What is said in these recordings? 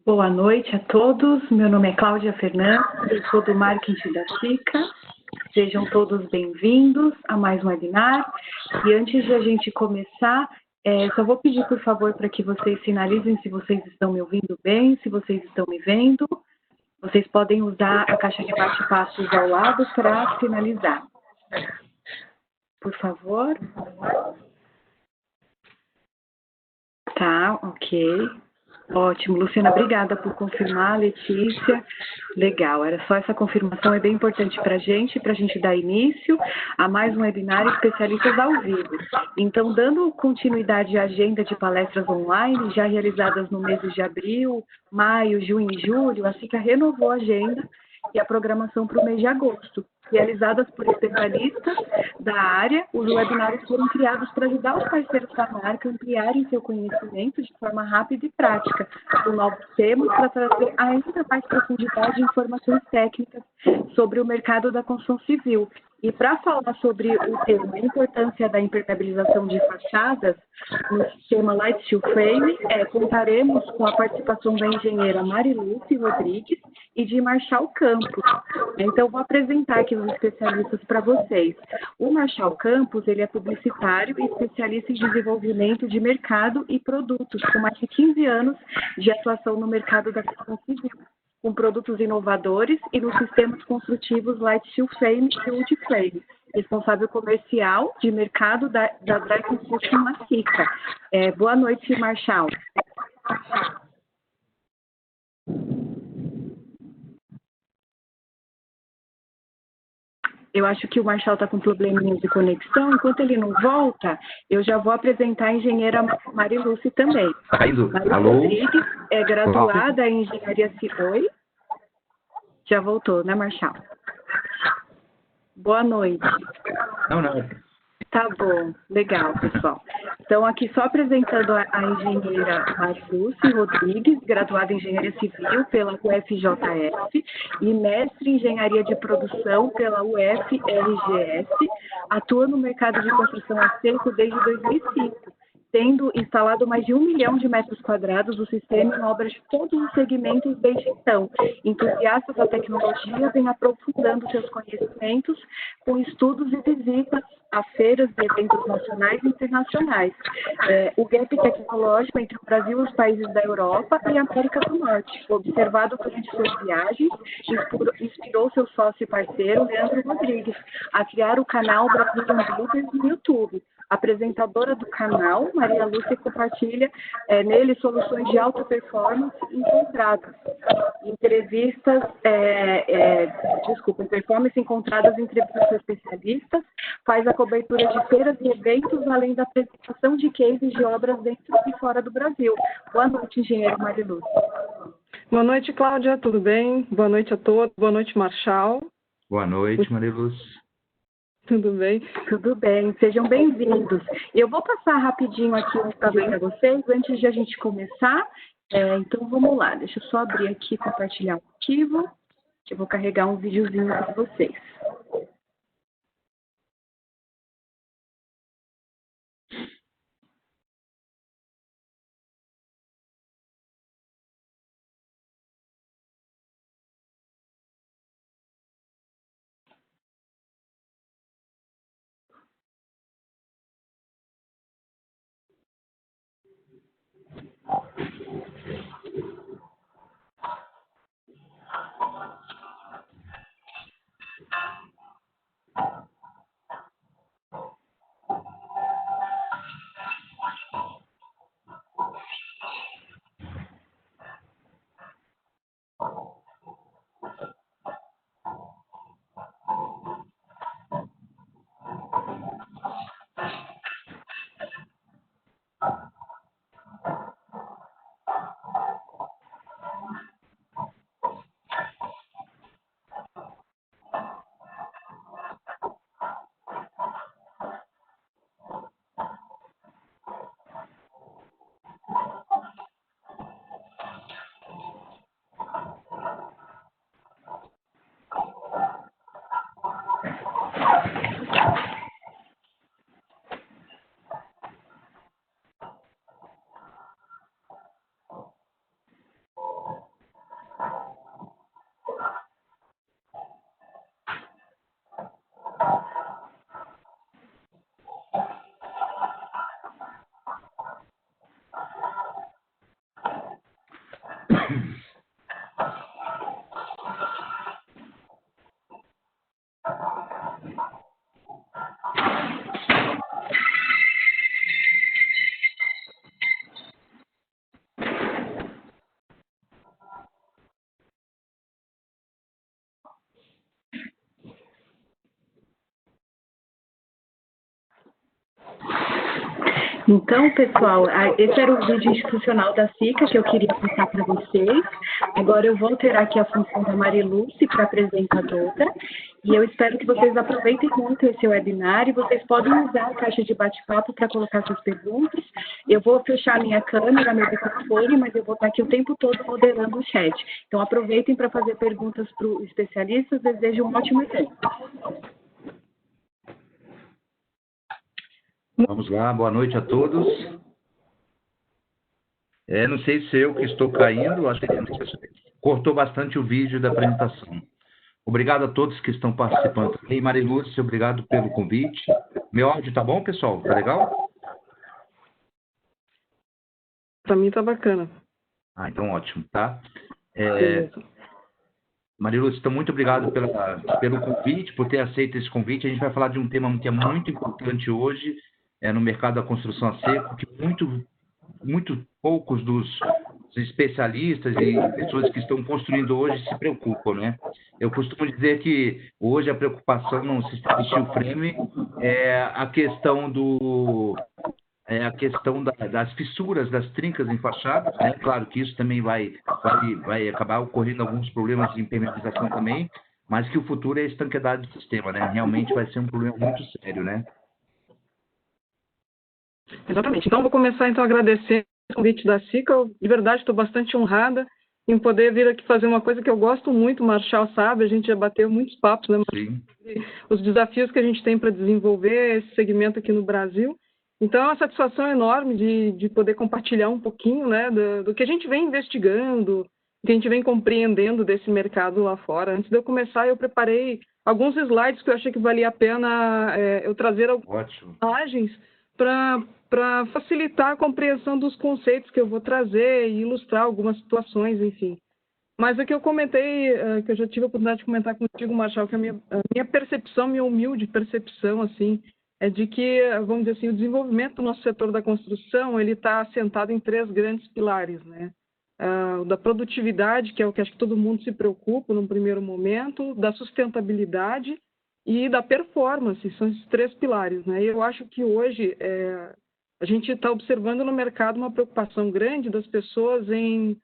Boa noite a todos. Meu nome é Cláudia Fernandes, eu sou do marketing da SICA. Sejam todos bem-vindos a mais um webinar. E antes de a gente começar, só vou pedir, por favor, para que vocês sinalizem se vocês estão me ouvindo bem, se vocês estão me vendo. Vocês podem usar a caixa de bate-papos ao lado para finalizar. Por favor. Tá, ok. Ótimo, Luciana, obrigada por confirmar, Letícia. Legal, era só essa confirmação, é bem importante para a gente dar início a mais um webinar Especialistas ao Vivo. Então, dando continuidade à agenda de palestras online, já realizadas no mês de abril, maio, junho e julho, a SICA renovou a agenda e a programação para o mês de agosto. Realizadas por especialistas da área, os webinários foram criados para ajudar os parceiros da marca a ampliarem seu conhecimento de forma rápida e prática, com novos temas para trazer ainda mais profundidade e informações técnicas sobre o mercado da construção civil. E para falar sobre o tema, a importância da impermeabilização de fachadas no sistema Light Steel Frame, contaremos com a participação da engenheira Mariluce Rodrigues e de Marchal Campos. Então, vou apresentar aqui os especialistas para vocês. O Marchal Campos, ele é publicitário e especialista em desenvolvimento de mercado e produtos, com mais de 15 anos de atuação no mercado da construção civil, com produtos inovadores e nos sistemas construtivos Light Steel Frame e Wood Frame. Responsável comercial de mercado da Dry Construction na SICA. Boa noite, Marchal. Eu acho que o Marchal está com probleminha de conexão. Enquanto ele não volta, eu já vou apresentar a engenheira Mariluce também. Mariluce Rodrigues é graduada em Engenharia Civil. Já voltou, né, Marchal? Boa noite. Não. Tá bom, legal, pessoal. Então, aqui só apresentando a engenheira Mariluce Rodrigues, graduada em Engenharia Civil pela UFJF e mestre em Engenharia de Produção pela UFRGS, atua no mercado de construção a seco desde 2005. Tendo instalado mais de 1 milhão de metros quadrados do sistema em obras de todos os segmentos desde então. Entusiasta da tecnologia, vem aprofundando seus conhecimentos com estudos e visitas a feiras e eventos nacionais e internacionais. O gap tecnológico entre o Brasil e os países da Europa e a América do Norte, observado durante suas viagens, inspirou seu sócio e parceiro, Leandro Rodrigues, a criar o canal Brazilian Builders no YouTube. Apresentadora do canal, Maria Lúcia compartilha nele soluções de alta performance encontradas. Performance encontradas em entrevistas com especialistas, faz a cobertura de feiras e eventos, além da apresentação de cases de obras dentro e fora do Brasil. Boa noite, engenheiro Maria Lúcia. Boa noite, Cláudia, tudo bem? Boa noite a todos. Boa noite, Marchal. Boa noite, Maria Lúcia. Tudo bem? Tudo bem, sejam bem-vindos. Eu vou passar rapidinho aqui um para vocês, antes de a gente começar. Então, vamos lá. Deixa eu só abrir aqui e compartilhar um arquivo, que eu vou carregar um videozinho para vocês. Então, pessoal, esse era o vídeo institucional da SICA que eu queria passar para vocês. Agora eu vou alterar aqui a função da Mariluce para apresentadora. E eu espero que vocês aproveitem muito esse webinar e vocês podem usar a caixa de bate-papo para colocar suas perguntas. Eu vou fechar a minha câmera, meu microfone, mas eu vou estar aqui o tempo todo moderando o chat. Então, aproveitem para fazer perguntas para os especialistas. Desejo um ótimo evento. Vamos lá, boa noite a todos. Não sei se eu que estou caindo, acho que cortou bastante o vídeo da apresentação. Obrigado a todos que estão participando. E Marilúcia, obrigado pelo convite. Meu áudio tá bom, pessoal? Tá legal? Para mim tá bacana. Então ótimo, tá? Marilúcia, então muito obrigado pelo convite, por ter aceito esse convite. A gente vai falar de um tema que é muito importante hoje, no mercado da construção a seco, que muito poucos dos especialistas e pessoas que estão construindo hoje se preocupam, né? Eu costumo dizer que hoje a preocupação no sistema steel frame é a questão das fissuras, das trincas em fachadas, né? Claro que isso também vai acabar ocorrendo alguns problemas de impermeabilização também, mas que o futuro é a estanqueidade do sistema, né? Realmente vai ser um problema muito sério, né? Exatamente. Então, vou começar então agradecendo o convite da SICA. Eu, de verdade, estou bastante honrada em poder vir aqui fazer uma coisa que eu gosto muito, o Marshall sabe, a gente já bateu muitos papos, né? Sim. Os desafios que a gente tem para desenvolver esse segmento aqui no Brasil. Então, é uma satisfação enorme de poder compartilhar um pouquinho, né, do que a gente vem investigando, do que a gente vem compreendendo desse mercado lá fora. Antes de eu começar, eu preparei alguns slides que eu achei que valia a pena eu trazer algumas imagens para facilitar a compreensão dos conceitos que eu vou trazer e ilustrar algumas situações, enfim. Mas o que eu comentei, que eu já tive a oportunidade de comentar contigo, Marshall, que a minha percepção, minha humilde percepção, assim, é de que, vamos dizer assim, o desenvolvimento do nosso setor da construção, ele está assentado em 3 grandes pilares, né? O da produtividade, que é o que acho que todo mundo se preocupa num primeiro momento, da sustentabilidade e da performance, são esses 3 pilares, né? E eu acho que hoje a gente está observando no mercado uma preocupação grande das pessoas em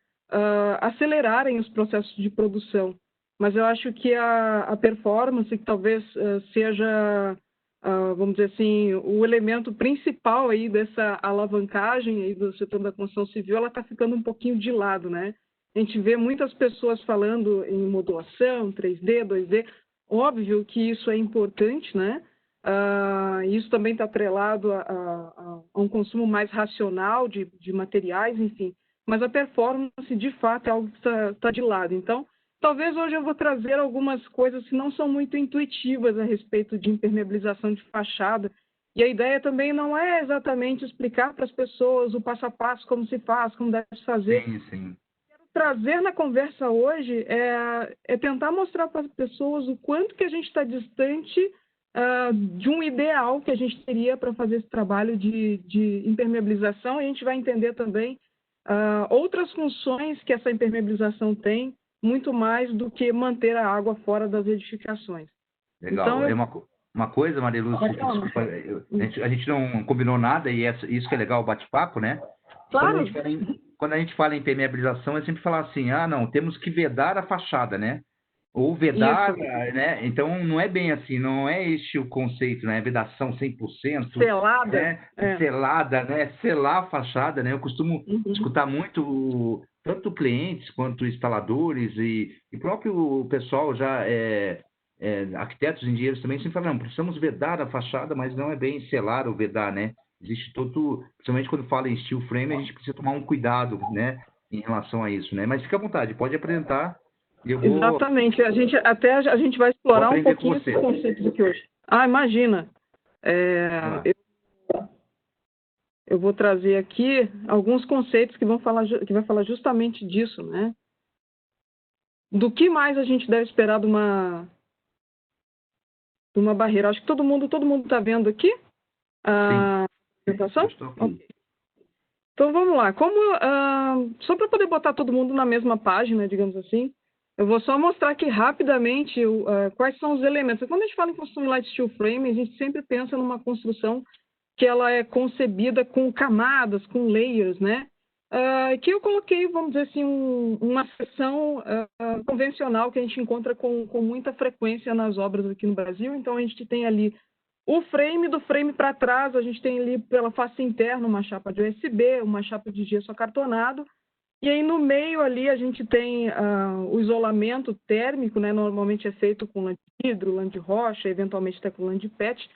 acelerarem os processos de produção. Mas eu acho que a performance, que talvez seja, vamos dizer assim, o elemento principal aí dessa alavancagem aí do setor da construção civil, ela está ficando um pouquinho de lado, né? A gente vê muitas pessoas falando em modulação, 3D, 2D. Óbvio que isso é importante, né? Isso também está atrelado a um consumo mais racional de materiais, enfim. Mas a performance, de fato, é algo que está de lado. Então, talvez hoje eu vou trazer algumas coisas que não são muito intuitivas a respeito de impermeabilização de fachada. E a ideia também não é exatamente explicar para as pessoas o passo a passo, como se faz, como deve se fazer. Sim, sim. Trazer na conversa hoje é tentar mostrar para as pessoas o quanto que a gente está distante de um ideal que a gente teria para fazer esse trabalho de impermeabilização. E a gente vai entender também outras funções que essa impermeabilização tem, muito mais do que manter a água fora das edificações. Legal. Então, uma coisa, Marilúcia, desculpa, a gente não combinou nada e isso que é legal, o bate-papo, né? Claro. Quando a gente fala em impermeabilização, é sempre falar assim, não, temos que vedar a fachada, né? Ou vedar, né? Então, não é bem assim, não é este o conceito, né? Vedação 100%. Selada. Né? Selada, né? Selar a fachada, né? Eu costumo escutar muito, tanto clientes quanto instaladores e próprio pessoal já, arquitetos, engenheiros também sempre falam, não, precisamos vedar a fachada, mas não é bem selar ou vedar, né? Existe principalmente quando fala em steel frame, a gente precisa tomar um cuidado, né? Em relação a isso, né? Mas fica à vontade, pode apresentar. Exatamente. A gente vai explorar um pouquinho esses conceitos aqui hoje. Imagina. Eu vou trazer aqui alguns conceitos que vai falar justamente disso, né? Do que mais a gente deve esperar de uma barreira. Acho que todo mundo está vendo aqui a apresentação? Então vamos lá. Só para poder botar todo mundo na mesma página, digamos assim, eu vou só mostrar aqui rapidamente quais são os elementos. Quando a gente fala em construção light steel frame, a gente sempre pensa numa construção que ela é concebida com camadas, com layers, né? Que eu coloquei, vamos dizer assim, uma seção convencional que a gente encontra com muita frequência nas obras aqui no Brasil. Então, a gente tem ali o frame, do frame para trás, a gente tem ali pela face interna uma chapa de USB, uma chapa de gesso acartonado, e aí no meio ali a gente tem o isolamento térmico, né? Normalmente é feito com lã de vidro, lã de rocha, eventualmente até com lã de PET.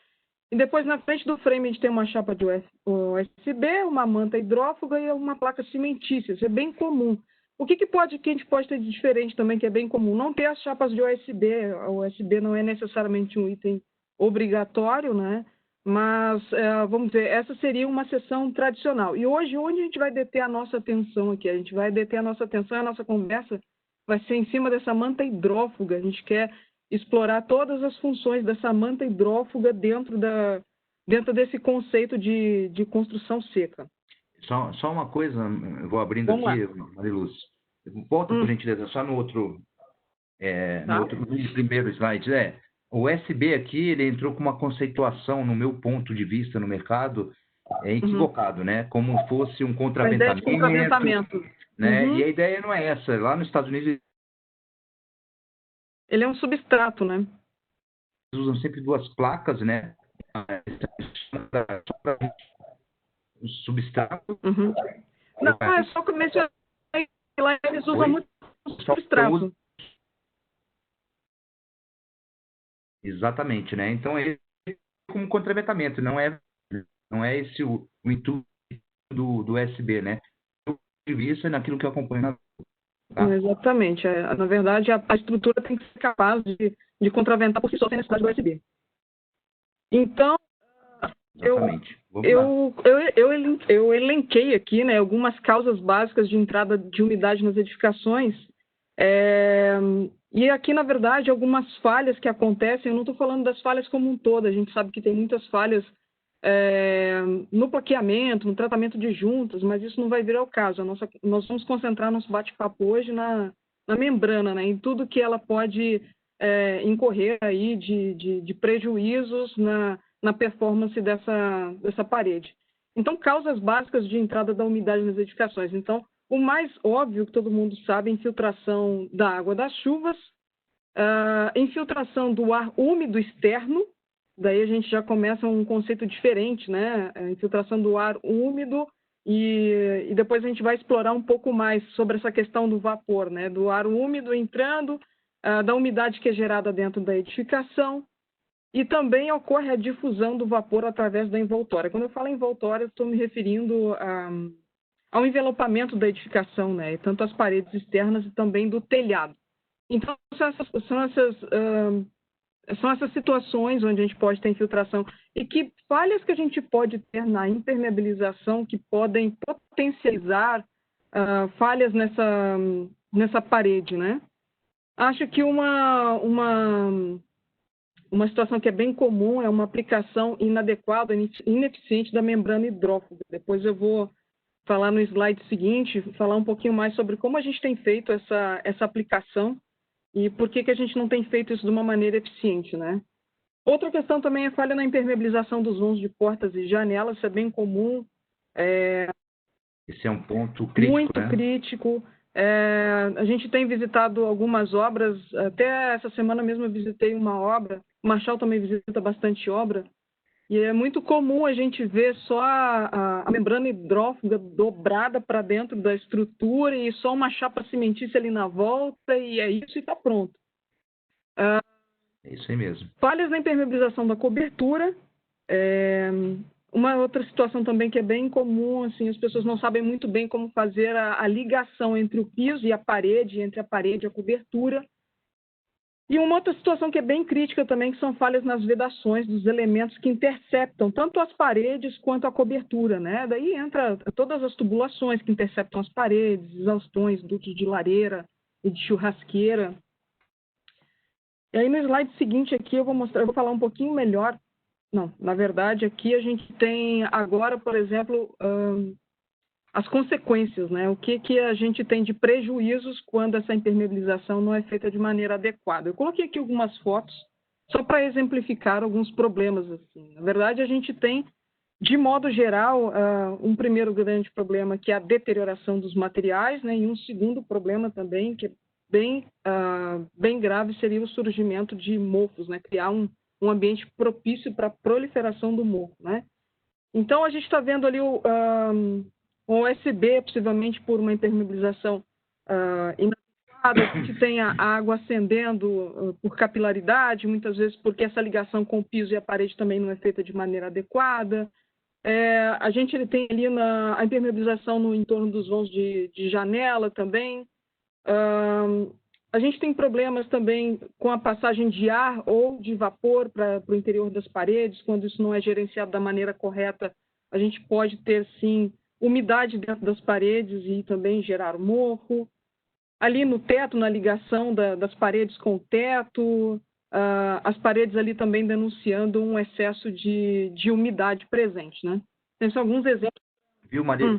E depois, na frente do frame, a gente tem uma chapa de USB, uma manta hidrófuga e uma placa cimentícia. Isso é bem comum. O que a gente pode ter de diferente também, que é bem comum? Não ter as chapas de USB. O USB não é necessariamente um item obrigatório, né? Mas, vamos dizer, essa seria uma seção tradicional. E hoje, onde a gente vai deter a nossa atenção aqui? A gente vai deter a nossa atenção e a nossa conversa vai ser em cima dessa manta hidrófuga. A gente quer explorar todas as funções dessa manta hidrófuga dentro desse conceito de construção seca. Só uma coisa, eu vou abrindo aqui, Mariluz. Volta, por gentileza, só no outro primeiro slide. O USB aqui, ele entrou com uma conceituação, no meu ponto de vista, no mercado, equivocado, né? Como fosse um contraventamento. Né? E a ideia não é essa. Lá nos Estados Unidos, ele é um substrato, né? Eles usam sempre duas placas, né? O substrato. Não, é só que lá eles usam muito substrato. Exatamente, né? Então, ele é como contraventamento, não é esse o intuito do USB, né? Isso é naquilo que eu acompanho Tá? Exatamente. Na verdade, a estrutura tem que ser capaz de contraventar por si só sem necessidade do USB. Então, eu elenquei aqui, né, algumas causas básicas de entrada de umidade nas edificações. E aqui, na verdade, algumas falhas que acontecem, eu não estou falando das falhas como um todo, a gente sabe que tem muitas falhas no plaqueamento, no tratamento de juntas, mas isso não vai vir ao caso. Nós vamos concentrar nosso bate-papo hoje na membrana, né, em tudo que ela pode incorrer aí de prejuízos na performance dessa parede. Então, causas básicas de entrada da umidade nas edificações. Então, o mais óbvio, que todo mundo sabe, é a infiltração da água das chuvas, infiltração do ar úmido externo. Daí a gente já começa um conceito diferente, né? A infiltração do ar úmido e depois a gente vai explorar um pouco mais sobre essa questão do vapor, né? Do ar úmido entrando, da umidade que é gerada dentro da edificação. E também ocorre a difusão do vapor através da envoltória. Quando eu falo envoltória, estou me referindo ao envelopamento da edificação, né? Tanto as paredes externas e também do telhado. Então, são essas situações onde a gente pode ter infiltração e que falhas que a gente pode ter na impermeabilização que podem potencializar falhas nessa parede, né? Acho que uma situação que é bem comum é uma aplicação inadequada, ineficiente da membrana hidrófuga. Depois eu vou falar no slide seguinte, falar um pouquinho mais sobre como a gente tem feito essa aplicação e por que a gente não tem feito isso de uma maneira eficiente, né? Outra questão também é falha na impermeabilização dos vãos de portas e janelas, isso é bem comum. Esse é um ponto crítico, muito crítico. A gente tem visitado algumas obras, até essa semana mesmo eu visitei uma obra, o Marshall também visita bastante obra, e é muito comum a gente ver só a membrana hidrófuga dobrada para dentro da estrutura e só uma chapa cimentícia ali na volta, e é isso e está pronto. É isso aí mesmo. Falhas na impermeabilização da cobertura. Uma outra situação também que é bem comum, assim, as pessoas não sabem muito bem como fazer a ligação entre o piso e a parede, entre a parede e a cobertura. E uma outra situação que é bem crítica também, que são falhas nas vedações dos elementos que interceptam tanto as paredes quanto a cobertura, né? Daí entra todas as tubulações que interceptam as paredes, exaustões, dutos de lareira e de churrasqueira. E aí no slide seguinte aqui eu vou falar um pouquinho melhor. Não, na verdade aqui a gente tem agora, por exemplo, as consequências, né? O que a gente tem de prejuízos quando essa impermeabilização não é feita de maneira adequada. Eu coloquei aqui algumas fotos só para exemplificar alguns problemas. Assim. Na verdade, a gente tem De modo geral, um primeiro grande problema que é a deterioração dos materiais, né? E um segundo problema também, que é bem grave, seria o surgimento de mofos, né? Criar um ambiente propício para a proliferação do mofo, né? Então, a gente está vendo ali o OSB, possivelmente por uma impermeabilização inadequada, a gente tem a água ascendendo por capilaridade, muitas vezes porque essa ligação com o piso e a parede também não é feita de maneira adequada. A gente tem ali a impermeabilização no entorno dos vãos de janela também. A gente tem problemas também com a passagem de ar ou de vapor para o interior das paredes. Quando isso não é gerenciado da maneira correta, a gente pode ter, sim, umidade dentro das paredes e também gerar mofo. Ali no teto, na ligação das paredes com o teto, as paredes ali também denunciando um excesso de umidade presente, né? Tem alguns exemplos. Viu, Maria?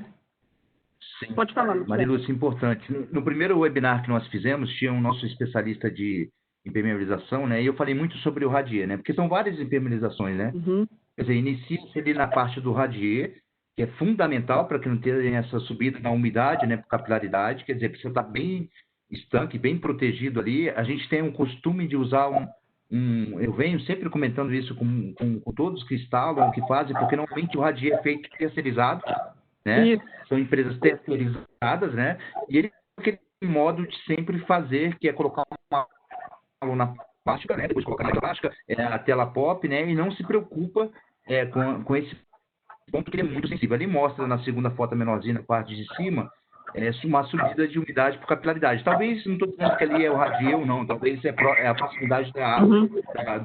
Sim. Pode falar. Maria Lúcia, importante. No primeiro webinar que nós fizemos, tinha um nosso especialista de impermeabilização, né? E eu falei muito sobre o radier, né? Porque são várias impermeabilizações, né? Uhum. Quer dizer, inicia-se ali na parte do radier, que é fundamental para que não tenha essa subida da umidade, né? Por capilaridade, quer dizer, precisa estar bem estanque, bem protegido ali. A gente tem um costume de usar eu venho sempre comentando isso com todos que instalam, que fazem, porque normalmente o radier é feito terceirizado, né? São empresas terceirizadas, né? E ele tem aquele modo de sempre fazer, que é colocar uma lona plástica, né? Depois colocar na plástica, a tela pop, né? E não se preocupa com esse ponto que ele é muito sensível. Ali mostra na segunda foto menorzinha, na parte de cima, uma subida de umidade por capilaridade. Talvez, não estou dizendo que ali é o radier ou não, talvez é a proximidade da água,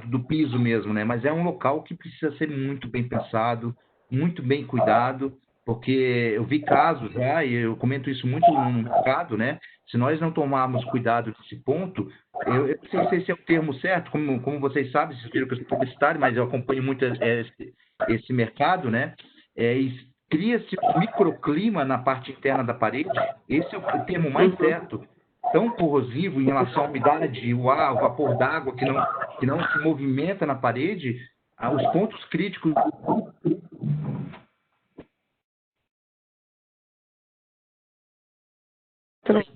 do piso mesmo, né? Mas é um local que precisa ser muito bem pensado, muito bem cuidado, porque eu vi casos, e eu comento isso muito no mercado, né? Se nós não tomarmos cuidado desse ponto, eu não sei se é o termo certo, como vocês sabem, vocês viram que eu sou publicitário, mas eu acompanho muito esse mercado, né? Cria-se um microclima na parte interna da parede, esse é o termo mais certo, tão corrosivo em relação à umidade, o vapor d'água que não se movimenta na parede, os pontos críticos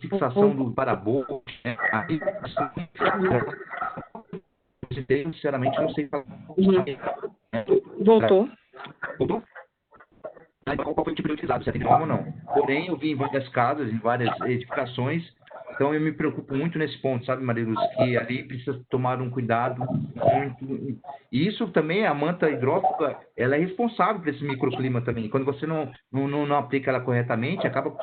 fixação do parabolho, né? Sinceramente, não sei falar. Voltou? Qual foi o tipo de utilizado, se é norma ou não. Porém, eu vi em várias casas, em várias edificações, então eu me preocupo muito nesse ponto, sabe, Maria Lúcia, que ali precisa tomar um cuidado muito. E isso também, a manta hidrófuga, ela é responsável por esse microclima também. Quando você não aplica ela corretamente, acaba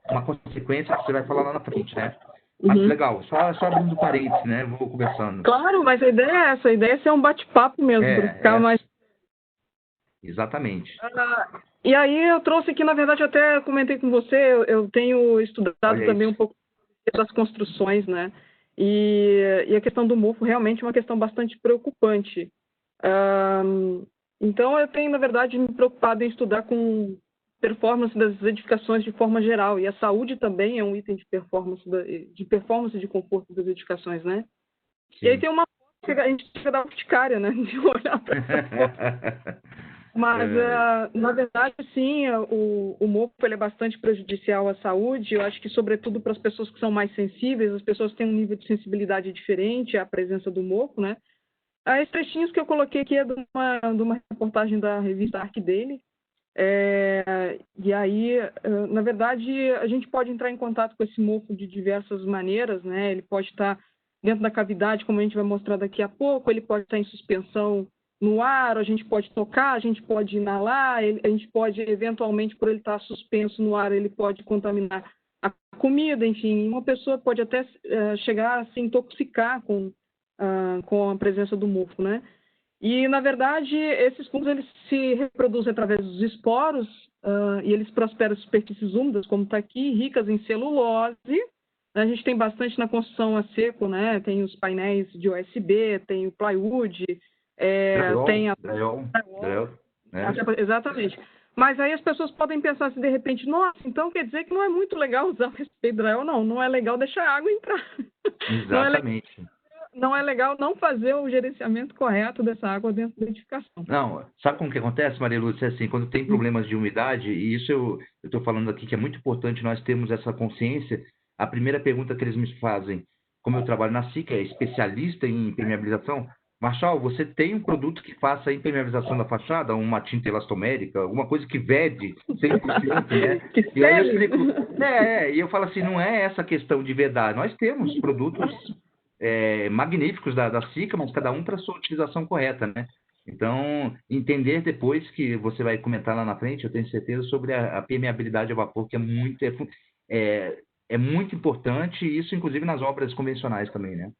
uma consequência que você vai falar lá na frente, né? Mas legal, só abrindo parênteses, né? Vou conversando. Claro, mas a ideia é essa, a ideia é ser um bate-papo mesmo, para ficar mais... Exatamente. E aí eu trouxe aqui, na verdade, até comentei com você, eu tenho estudado também um pouco das construções, né? E a questão do mofo realmente é uma questão bastante preocupante. Então eu tenho, na verdade, me preocupado em estudar com performance das edificações de forma geral, e a saúde também é um item de performance de conforto das edificações, né? Sim. E aí tem uma coisa que a gente fica da urticária, né? De olhar para essa Mas, na verdade, sim, o mofo ele é bastante prejudicial à saúde. Eu acho que, sobretudo, para as pessoas que são mais sensíveis, as pessoas têm um nível de sensibilidade diferente à presença do mofo, né? Esses trechinhos que eu coloquei aqui é de uma reportagem da revista ArcDaily. E aí, na verdade, a gente pode entrar em contato com esse mofo de diversas maneiras, né? Ele pode estar dentro da cavidade, como a gente vai mostrar daqui a pouco, ele pode estar em suspensão no ar, a gente pode tocar, a gente pode inalar, a gente pode, eventualmente, por ele estar suspenso no ar, ele pode contaminar a comida, enfim, uma pessoa pode até chegar a se intoxicar com a presença do mofo, né? E, na verdade, esses fungos eles se reproduzem através dos esporos e eles prosperam em superfícies úmidas, como está aqui, ricas em celulose. A gente tem bastante na construção a seco, né? Tem os painéis de OSB, tem o plywood, tem a... Drywall, né? Exatamente. Mas aí as pessoas podem pensar assim, de repente, nossa, então quer dizer que não é muito legal usar o spray drywall? Não é legal deixar a água entrar. Exatamente. não é legal não fazer o gerenciamento correto dessa água dentro da edificação. Não, sabe como que acontece, Maria Lúcia? Assim, quando tem problemas de umidade, e isso eu estou falando aqui que é muito importante nós termos essa consciência, a primeira pergunta que eles me fazem, como eu trabalho na SIC, é especialista em impermeabilização, Marshall, você tem um produto que faça a impermeabilização da fachada, uma tinta elastomérica, alguma coisa que vede 100%, né? Que E aí eu sério? explico, e eu falo assim, não é essa questão de vedar, nós temos produtos magníficos da SICA, mas cada um para a sua utilização correta, né? Então, entender depois que você vai comentar lá na frente, eu tenho certeza, sobre a permeabilidade a vapor, que é muito importante, e isso inclusive nas obras convencionais também, né?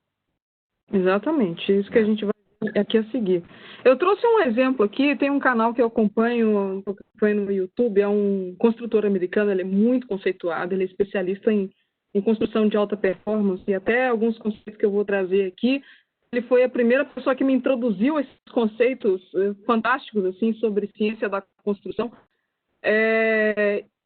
Exatamente, isso que a gente vai ver aqui a seguir. Eu trouxe um exemplo aqui, tem um canal que eu acompanho no YouTube, é um construtor americano, ele é muito conceituado, ele é especialista em construção de alta performance, e até alguns conceitos que eu vou trazer aqui. Ele foi a primeira pessoa que me introduziu esses conceitos fantásticos assim sobre ciência da construção.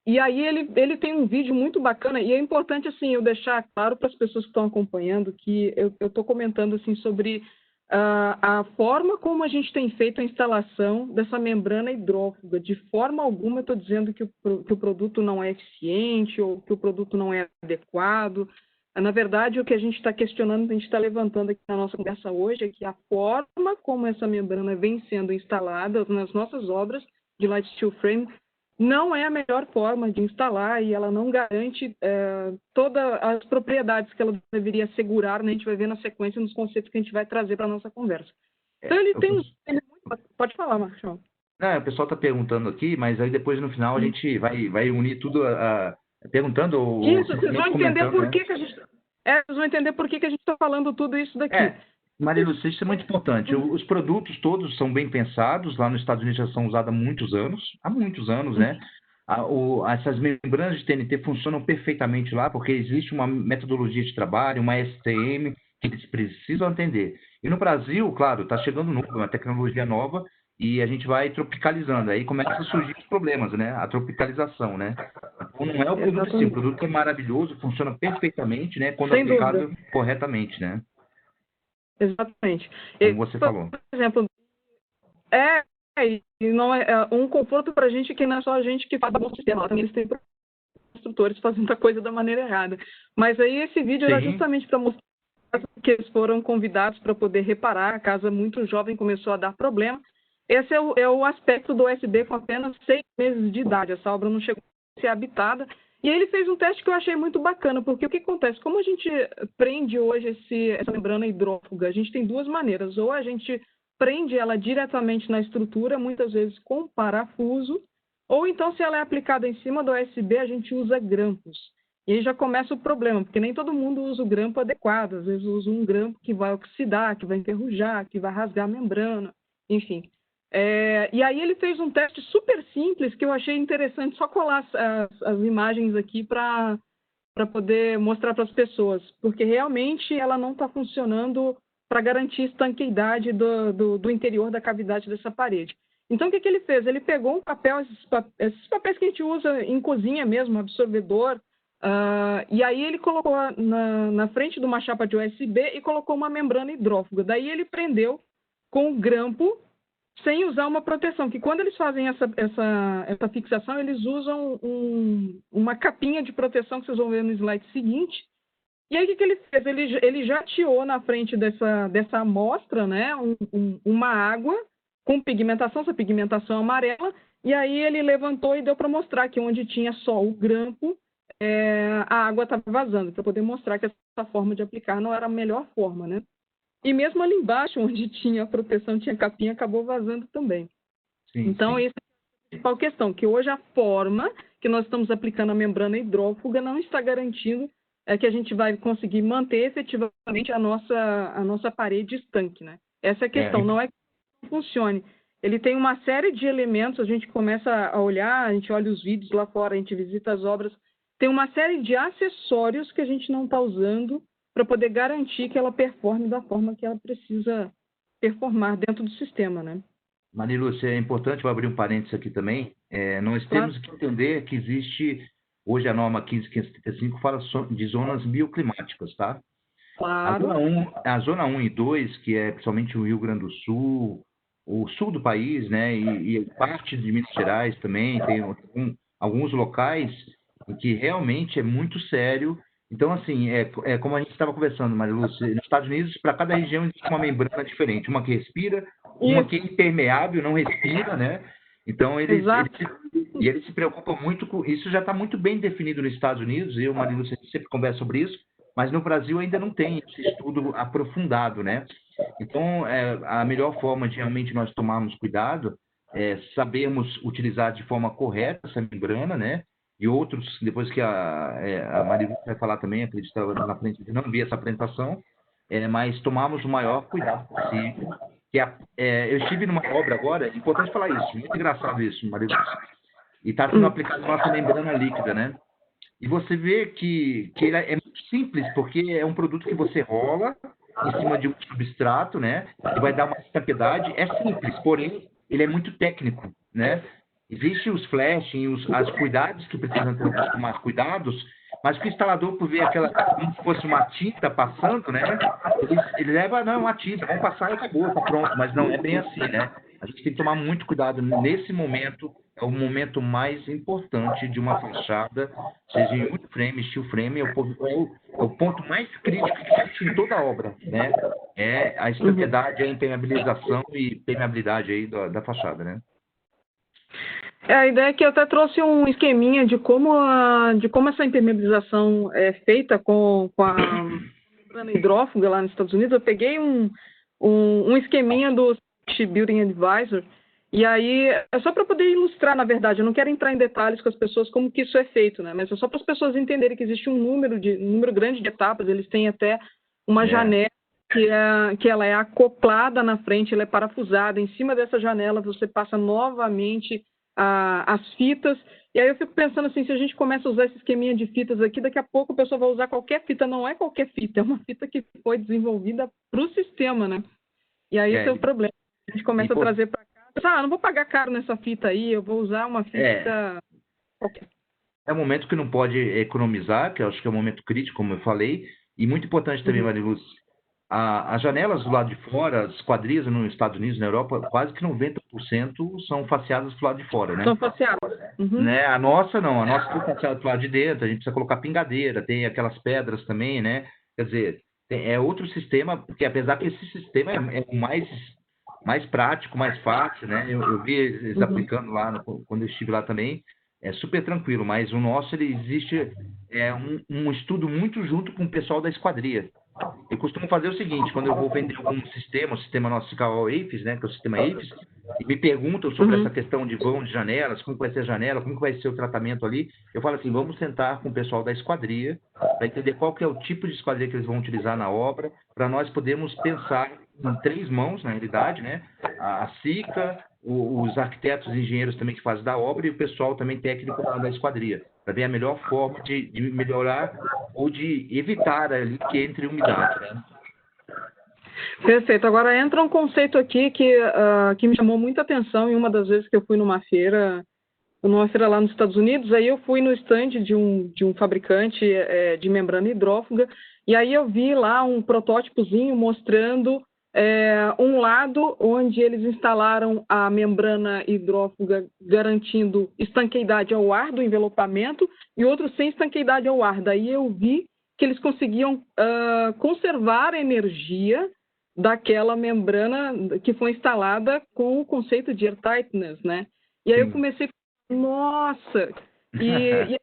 E aí ele tem um vídeo muito bacana, e é importante assim eu deixar claro para as pessoas que estão acompanhando que eu estou comentando assim sobre a forma como a gente tem feito a instalação dessa membrana hidrófuga. De forma alguma eu estou dizendo que o produto não é eficiente ou que o produto não é adequado. Na verdade, o que a gente está questionando, a gente está levantando aqui na nossa conversa hoje, é que a forma como essa membrana vem sendo instalada nas nossas obras de light steel frame não é a melhor forma de instalar e ela não garante todas as propriedades que ela deveria assegurar, né? A gente vai ver na sequência nos conceitos que a gente vai trazer para a nossa conversa. Então, Pode falar, Marcelo. O pessoal está perguntando aqui, mas aí depois no final a gente vai unir tudo perguntando. Isso, vocês vão entender por que a gente... vocês vão entender por que a gente está falando tudo isso daqui. Maria Lúcia, isso é muito importante. Os produtos todos são bem pensados. Lá nos Estados Unidos já são usados há muitos anos, né? Essas membranas de TNT funcionam perfeitamente lá, porque existe uma metodologia de trabalho, uma STM, que eles precisam atender. E no Brasil, claro, está chegando uma tecnologia nova, e a gente vai tropicalizando. Aí começam a surgir os problemas, né? A tropicalização, né? Então, não é o produto em si. O produto é maravilhoso, funciona perfeitamente, né? Quando aplicado corretamente, né? Exatamente. Como você falou. Por exemplo, não é um conforto para a gente que não é só a gente que faz o sistema, também eles têm construtores fazendo a coisa da maneira errada. Mas aí esse vídeo era justamente para mostrar que eles foram convidados para poder reparar, a casa muito jovem começou a dar problema. Esse é o aspecto do USB com apenas 6 meses de idade. Essa obra não chegou a ser habitada. E ele fez um teste que eu achei muito bacana, porque o que acontece? Como a gente prende hoje essa membrana hidrófuga, a gente tem duas maneiras. Ou a gente prende ela diretamente na estrutura, muitas vezes com parafuso, ou então, se ela é aplicada em cima do USB, a gente usa grampos. E aí já começa o problema, porque nem todo mundo usa o grampo adequado. Às vezes usa um grampo que vai oxidar, que vai enferrujar, que vai rasgar a membrana, enfim. E aí ele fez um teste super simples que eu achei interessante só colar as imagens aqui para poder mostrar para as pessoas, porque realmente ela não está funcionando para garantir estanqueidade do interior da cavidade dessa parede. Então, o que ele fez? Ele pegou um papel, esses papéis que a gente usa em cozinha mesmo, absorvedor, e aí ele colocou na frente de uma chapa de USB e colocou uma membrana hidrófuga. Daí ele prendeu com o grampo, sem usar uma proteção, que quando eles fazem essa fixação, eles usam uma capinha de proteção que vocês vão ver no slide seguinte. E aí o que ele fez? Ele já atiou na frente dessa amostra, né, uma água com pigmentação, essa pigmentação amarela, e aí ele levantou e deu para mostrar que onde tinha só o grampo, a água estava vazando, para poder mostrar que essa forma de aplicar não era a melhor forma, né? E mesmo ali embaixo, onde tinha a proteção, tinha capinha, acabou vazando também. Então, essa é a principal questão, que hoje a forma que nós estamos aplicando a membrana hidrófuga não está garantindo que a gente vai conseguir manter efetivamente a nossa parede estanque, né? Essa é a questão, não é que não funcione. Ele tem uma série de elementos, a gente começa a olhar, a gente olha os vídeos lá fora, a gente visita as obras, tem uma série de acessórios que a gente não está usando para poder garantir que ela performe da forma que ela precisa performar dentro do sistema, né? Maria Lúcia, é importante, vou abrir um parênteses aqui também, nós temos que entender que existe, hoje a norma 15535 fala de zonas bioclimáticas, tá? Claro. A zona 1 e 2, que é principalmente o Rio Grande do Sul, o sul do país, né, e parte de Minas Gerais também, tem alguns locais em que realmente é muito sério. Então, assim, é como a gente estava conversando, Marilúcia, nos Estados Unidos, para cada região existe uma membrana diferente, uma que respira, uma que é impermeável, não respira, né? Então, eles se preocupam muito com isso, já está muito bem definido nos Estados Unidos, eu e o Marilúcia sempre conversa sobre isso, mas no Brasil ainda não tem esse estudo aprofundado, né? Então, a melhor forma de realmente nós tomarmos cuidado é sabermos utilizar de forma correta essa membrana, né? E outros, depois que a Marilúcia vai falar também, acredito que ela na frente, não vi essa apresentação, mas tomarmos o maior cuidado possível. Eu estive numa obra agora, é importante falar isso, muito engraçado isso, Marilúcia, e está sendo aplicada nossa membrana líquida, né? E você vê que ele é muito simples, porque é um produto que você rola em cima de um substrato, né? E vai dar uma estampidade. É simples, porém, ele é muito técnico, né? Existem os flashing, os cuidados que precisam tomar cuidados, mas que o instalador, por ver aquela, como se fosse uma tinta passando, né? Ele leva, não, uma tinta, vamos passar e acabou, tá pronto. Mas não é bem assim, né? A gente tem que tomar muito cuidado nesse momento. É o momento mais importante de uma fachada, seja em wood frame, steel frame, é o ponto mais crítico que existe em toda a obra, né? É a estabilidade, a impermeabilização e permeabilidade aí da fachada, né? A ideia é que eu até trouxe um esqueminha de como essa impermeabilização é feita com a membrana hidrófuga lá nos Estados Unidos. Eu peguei um esqueminha do Building Advisor, e aí é só para poder ilustrar, na verdade. Eu não quero entrar em detalhes com as pessoas como que isso é feito, né? Mas é só para as pessoas entenderem que existe um número grande de etapas. Eles têm até uma janela que ela é acoplada na frente, ela é parafusada. Em cima dessa janela você passa novamente as fitas. E aí eu fico pensando assim, se a gente começa a usar esse esqueminha de fitas aqui, daqui a pouco a pessoa vai usar qualquer fita. Não é qualquer fita, é uma fita que foi desenvolvida para o sistema, né? E aí esse é o problema. A gente começa a trazer para cá, não vou pagar caro nessa fita aí, eu vou usar uma fita qualquer. É um momento que não pode economizar, que eu acho que é um momento crítico, como eu falei, e muito importante também, Mariluz, as janelas do lado de fora, as quadrilhas nos Estados Unidos, na Europa, quase que 90% são faceadas do lado de fora, né? São faceadas. Né? A nossa não, a nossa foi faceada do lado de dentro, a gente precisa colocar pingadeira, tem aquelas pedras também, né? Quer dizer, é outro sistema, porque apesar que esse sistema é o mais prático, mais fácil, né? Eu vi eles aplicando lá, quando eu estive lá também, é super tranquilo, mas o nosso, ele existe um estudo muito junto com o pessoal da esquadria. Eu costumo fazer o seguinte, quando eu vou vender algum sistema, o sistema nosso o AFIS, né, que é o sistema AFIS, e me perguntam sobre essa questão de vão de janelas, como vai ser a janela, como vai ser o tratamento ali, eu falo assim, vamos sentar com o pessoal da esquadria, para entender qual que é o tipo de esquadria que eles vão utilizar na obra, para nós podermos pensar em 3 mãos, na realidade, né, a SICA, os arquitetos e engenheiros também que fazem da obra e o pessoal também técnico da esquadria, para ver a melhor forma de melhorar ou de evitar ali que entre umidade, né? Perfeito. Agora entra um conceito aqui que me chamou muita atenção em uma das vezes que eu fui numa feira lá nos Estados Unidos. Aí eu fui no stand de um fabricante de membrana hidrófuga, e aí eu vi lá um protótipozinho mostrando um lado onde eles instalaram a membrana hidrófuga garantindo estanqueidade ao ar do envelopamento e outro sem estanqueidade ao ar. Daí eu vi que eles conseguiam conservar a energia daquela membrana que foi instalada com o conceito de airtightness, né? E aí eu comecei a falar, nossa! E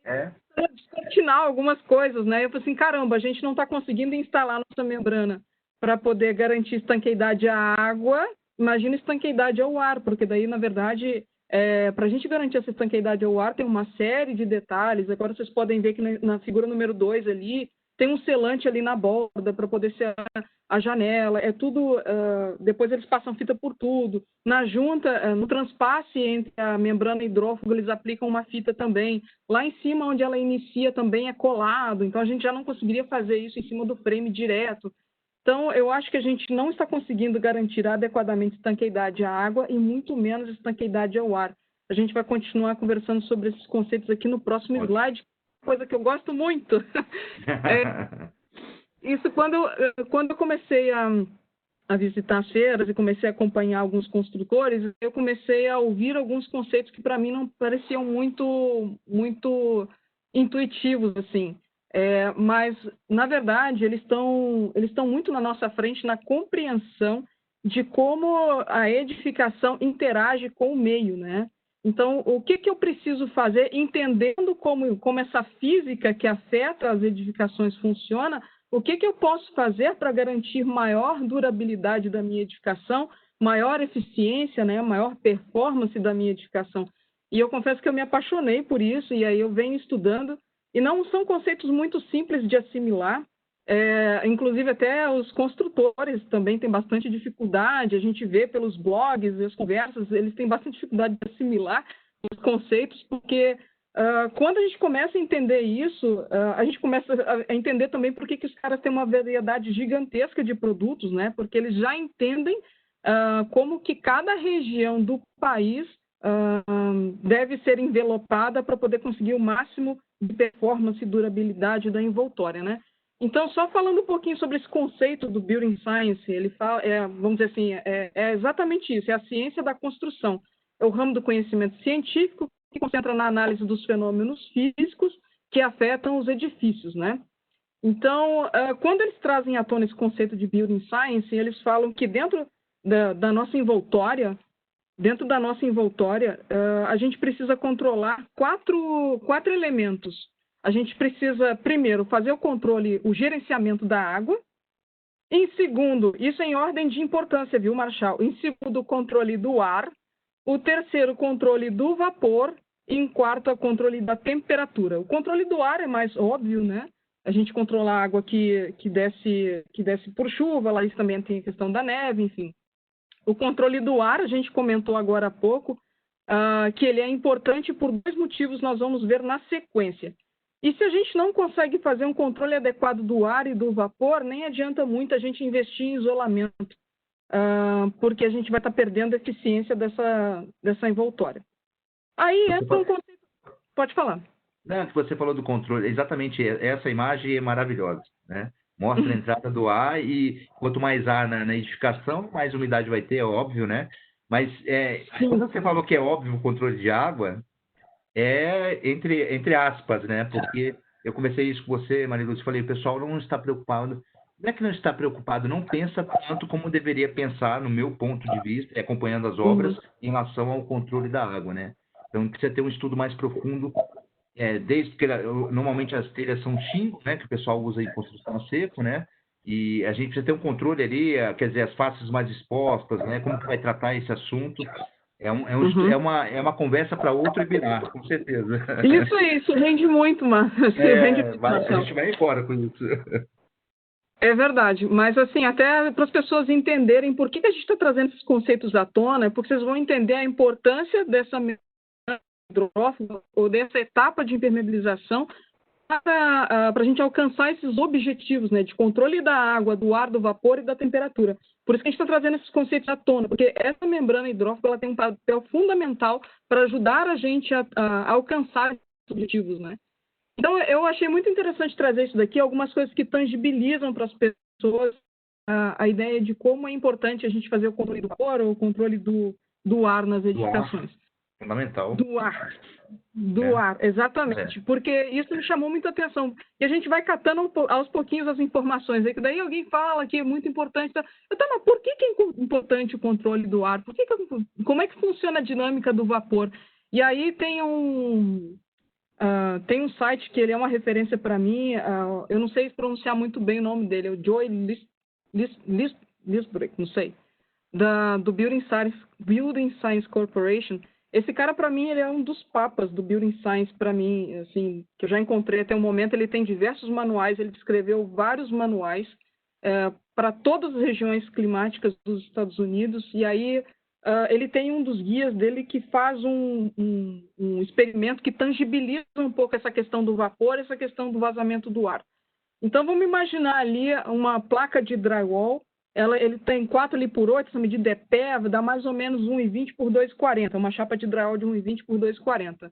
descortinar algumas coisas, né? Eu falei assim, caramba, a gente não está conseguindo instalar nossa membrana para poder garantir estanqueidade à água, imagina estanqueidade ao ar, porque daí, na verdade, para a gente garantir essa estanqueidade ao ar, tem uma série de detalhes. Agora vocês podem ver que na figura número 2 ali, tem um selante ali na borda para poder ser a janela, é tudo, depois eles passam fita por tudo. Na junta, no transpasse entre a membrana hidrófuga, eles aplicam uma fita também. Lá em cima, onde ela inicia, também é colado, então a gente já não conseguiria fazer isso em cima do frame direto. Então, eu acho que a gente não está conseguindo garantir adequadamente estanqueidade à água e muito menos estanqueidade ao ar. A gente vai continuar conversando sobre esses conceitos aqui no próximo slide, coisa que eu gosto muito. isso quando eu comecei a visitar as feiras e comecei a acompanhar alguns construtores, eu comecei a ouvir alguns conceitos que para mim não pareciam muito intuitivos, assim. Mas, na verdade, eles estão muito na nossa frente na compreensão de como a edificação interage com o meio, né? Então, o que eu preciso fazer, entendendo como essa física que afeta as edificações funciona, o que eu posso fazer para garantir maior durabilidade da minha edificação, maior eficiência, né, maior performance da minha edificação? E eu confesso que eu me apaixonei por isso, e aí eu venho estudando, e não são conceitos muito simples de assimilar, inclusive até os construtores também têm bastante dificuldade, a gente vê pelos blogs e as conversas, eles têm bastante dificuldade de assimilar os conceitos, porque quando a gente começa a entender isso, a gente começa a entender também por que os caras têm uma variedade gigantesca de produtos, né? Porque eles já entendem como que cada região do país deve ser envelopada para poder conseguir o máximo de performance e durabilidade da envoltória, né? Então, só falando um pouquinho sobre esse conceito do Building Science, ele fala, vamos dizer assim, é exatamente isso, é a ciência da construção. É o ramo do conhecimento científico que concentra na análise dos fenômenos físicos que afetam os edifícios, né? Então, quando eles trazem à tona esse conceito de Building Science, eles falam que dentro da nossa envoltória, a gente precisa controlar quatro elementos. A gente precisa, primeiro, fazer o gerenciamento da água. Em segundo, isso em ordem de importância, viu, Marshall? Em segundo, o controle do ar. O terceiro, o controle do vapor. E em quarto, o controle da temperatura. O controle do ar é mais óbvio, né? A gente controla a água que desce por chuva, lá isso também tem a questão da neve, enfim. O controle do ar, a gente comentou agora há pouco, que ele é importante por dois motivos, nós vamos ver na sequência. E se a gente não consegue fazer um controle adequado do ar e do vapor, nem adianta muito a gente investir em isolamento, porque a gente vai estar perdendo a eficiência dessa envoltória. Aí entra um conceito... Pode falar. Não, que você falou do controle, exatamente essa imagem é maravilhosa, né? Mostra a entrada do ar e quanto mais ar na edificação, mais umidade vai ter, é óbvio, né? Mas quando você falou que é óbvio o controle de água, entre aspas, né? Porque eu comecei isso com você, Mariluz, falei, o pessoal não está preocupado. Não é que não está preocupado, não pensa tanto como deveria pensar, no meu ponto de vista, acompanhando as obras, em relação ao controle da água, né? Então, precisa ter um estudo mais profundo, desde que normalmente as telhas são shingle, né? Que o pessoal usa em construção a seco, né? E a gente precisa ter um controle ali, quer dizer, as faces mais expostas, né? Como que vai tratar esse assunto? É uma conversa para outro webinar, com certeza. Isso rende muito, mano. A gente vai embora com isso. É verdade, mas assim, até para as pessoas entenderem por que a gente está trazendo esses conceitos à tona, porque vocês vão entender a importância dessa hidrófuga ou dessa etapa de impermeabilização para a gente alcançar esses objetivos, né, de controle da água, do ar, do vapor e da temperatura. Por isso que a gente está trazendo esses conceitos à tona, porque essa membrana hidrófuga ela tem um papel fundamental para ajudar a gente a alcançar esses objetivos, né? Então, eu achei muito interessante trazer isso daqui, algumas coisas que tangibilizam para as pessoas a ideia de como é importante a gente fazer o controle do vapor ou o controle do ar nas edificações. Fundamental. Do ar, exatamente. Porque isso me chamou muita atenção. E a gente vai catando aos pouquinhos as informações. Aí, daí alguém fala que é muito importante. Mas por que é importante o controle do ar? Como é que funciona a dinâmica do vapor? E aí tem um site que ele é uma referência para mim. Eu não sei pronunciar muito bem o nome dele. É o Joy Lisbrick, não sei. Do Building Science Corporation. Esse cara, para mim, ele é um dos papas do Building Science, para mim, assim, que eu já encontrei até o momento. Ele tem diversos manuais, ele escreveu vários manuais para todas as regiões climáticas dos Estados Unidos. E aí, ele tem um dos guias dele que faz um experimento que tangibiliza um pouco essa questão do vapor, essa questão do vazamento do ar. Então, vamos imaginar ali uma placa de drywall. Ele tem 4 ali por 8, essa medida é pé, dá mais ou menos 1,20 por 2,40, uma chapa de drywall de 1,20 por 2,40.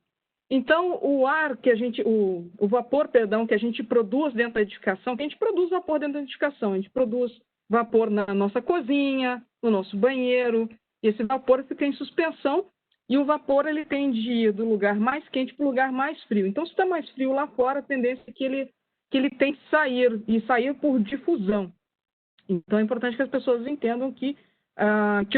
Então, o ar que o vapor, perdão, que a gente produz dentro da edificação, que a gente produz vapor dentro da edificação, a gente produz vapor na nossa cozinha, no nosso banheiro, e esse vapor fica em suspensão, e o vapor ele tende de ir do lugar mais quente para o lugar mais frio. Então, se está mais frio lá fora, a tendência é que ele tem que sair, e sair por difusão. Então, é importante que as pessoas entendam que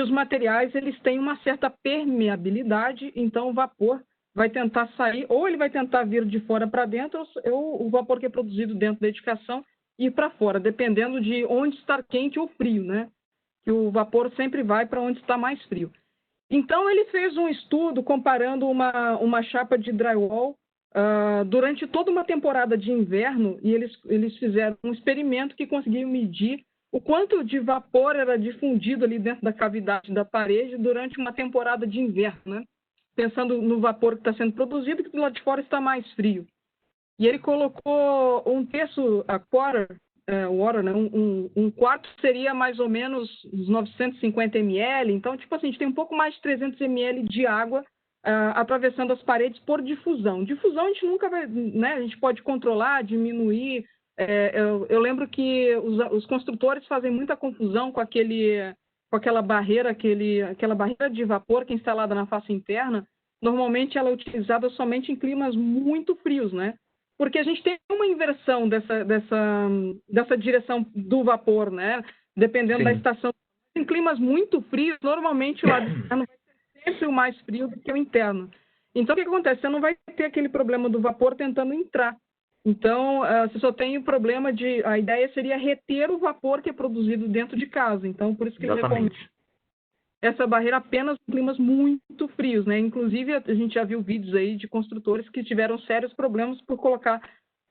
os materiais eles têm uma certa permeabilidade, então o vapor vai tentar sair, ou ele vai tentar vir de fora para dentro, ou o vapor que é produzido dentro da edificação ir para fora, dependendo de onde está quente ou frio, né? Que o vapor sempre vai para onde está mais frio. Então, ele fez um estudo comparando uma chapa de drywall durante toda uma temporada de inverno, e eles fizeram um experimento que conseguiu medir o quanto de vapor era difundido ali dentro da cavidade da parede durante uma temporada de inverno, né? Pensando no vapor que está sendo produzido, que do lado de fora está mais frio. E ele colocou um terço, a quarter, water, né? Um quarto seria mais ou menos uns 950 ml. Então, tipo assim, a gente tem um pouco mais de 300 ml de água atravessando as paredes por difusão. Difusão a gente nunca vai, né? A gente pode controlar, diminuir. Eu lembro que os construtores fazem muita confusão com aquela barreira, aquela barreira de vapor que é instalada na face interna. Normalmente ela é utilizada somente em climas muito frios, né? Porque a gente tem uma inversão dessa direção do vapor, né? Dependendo da estação. Em climas muito frios, normalmente o lado externo vai ser sempre o mais frio do que o interno. Então, o que acontece? Você não vai ter aquele problema do vapor tentando entrar. Então, você só tem o problema de... A ideia seria reter o vapor que é produzido dentro de casa. Então, por isso que ele recomenda essa barreira apenas em climas muito frios, né? Inclusive, a gente já viu vídeos aí de construtores que tiveram sérios problemas por colocar...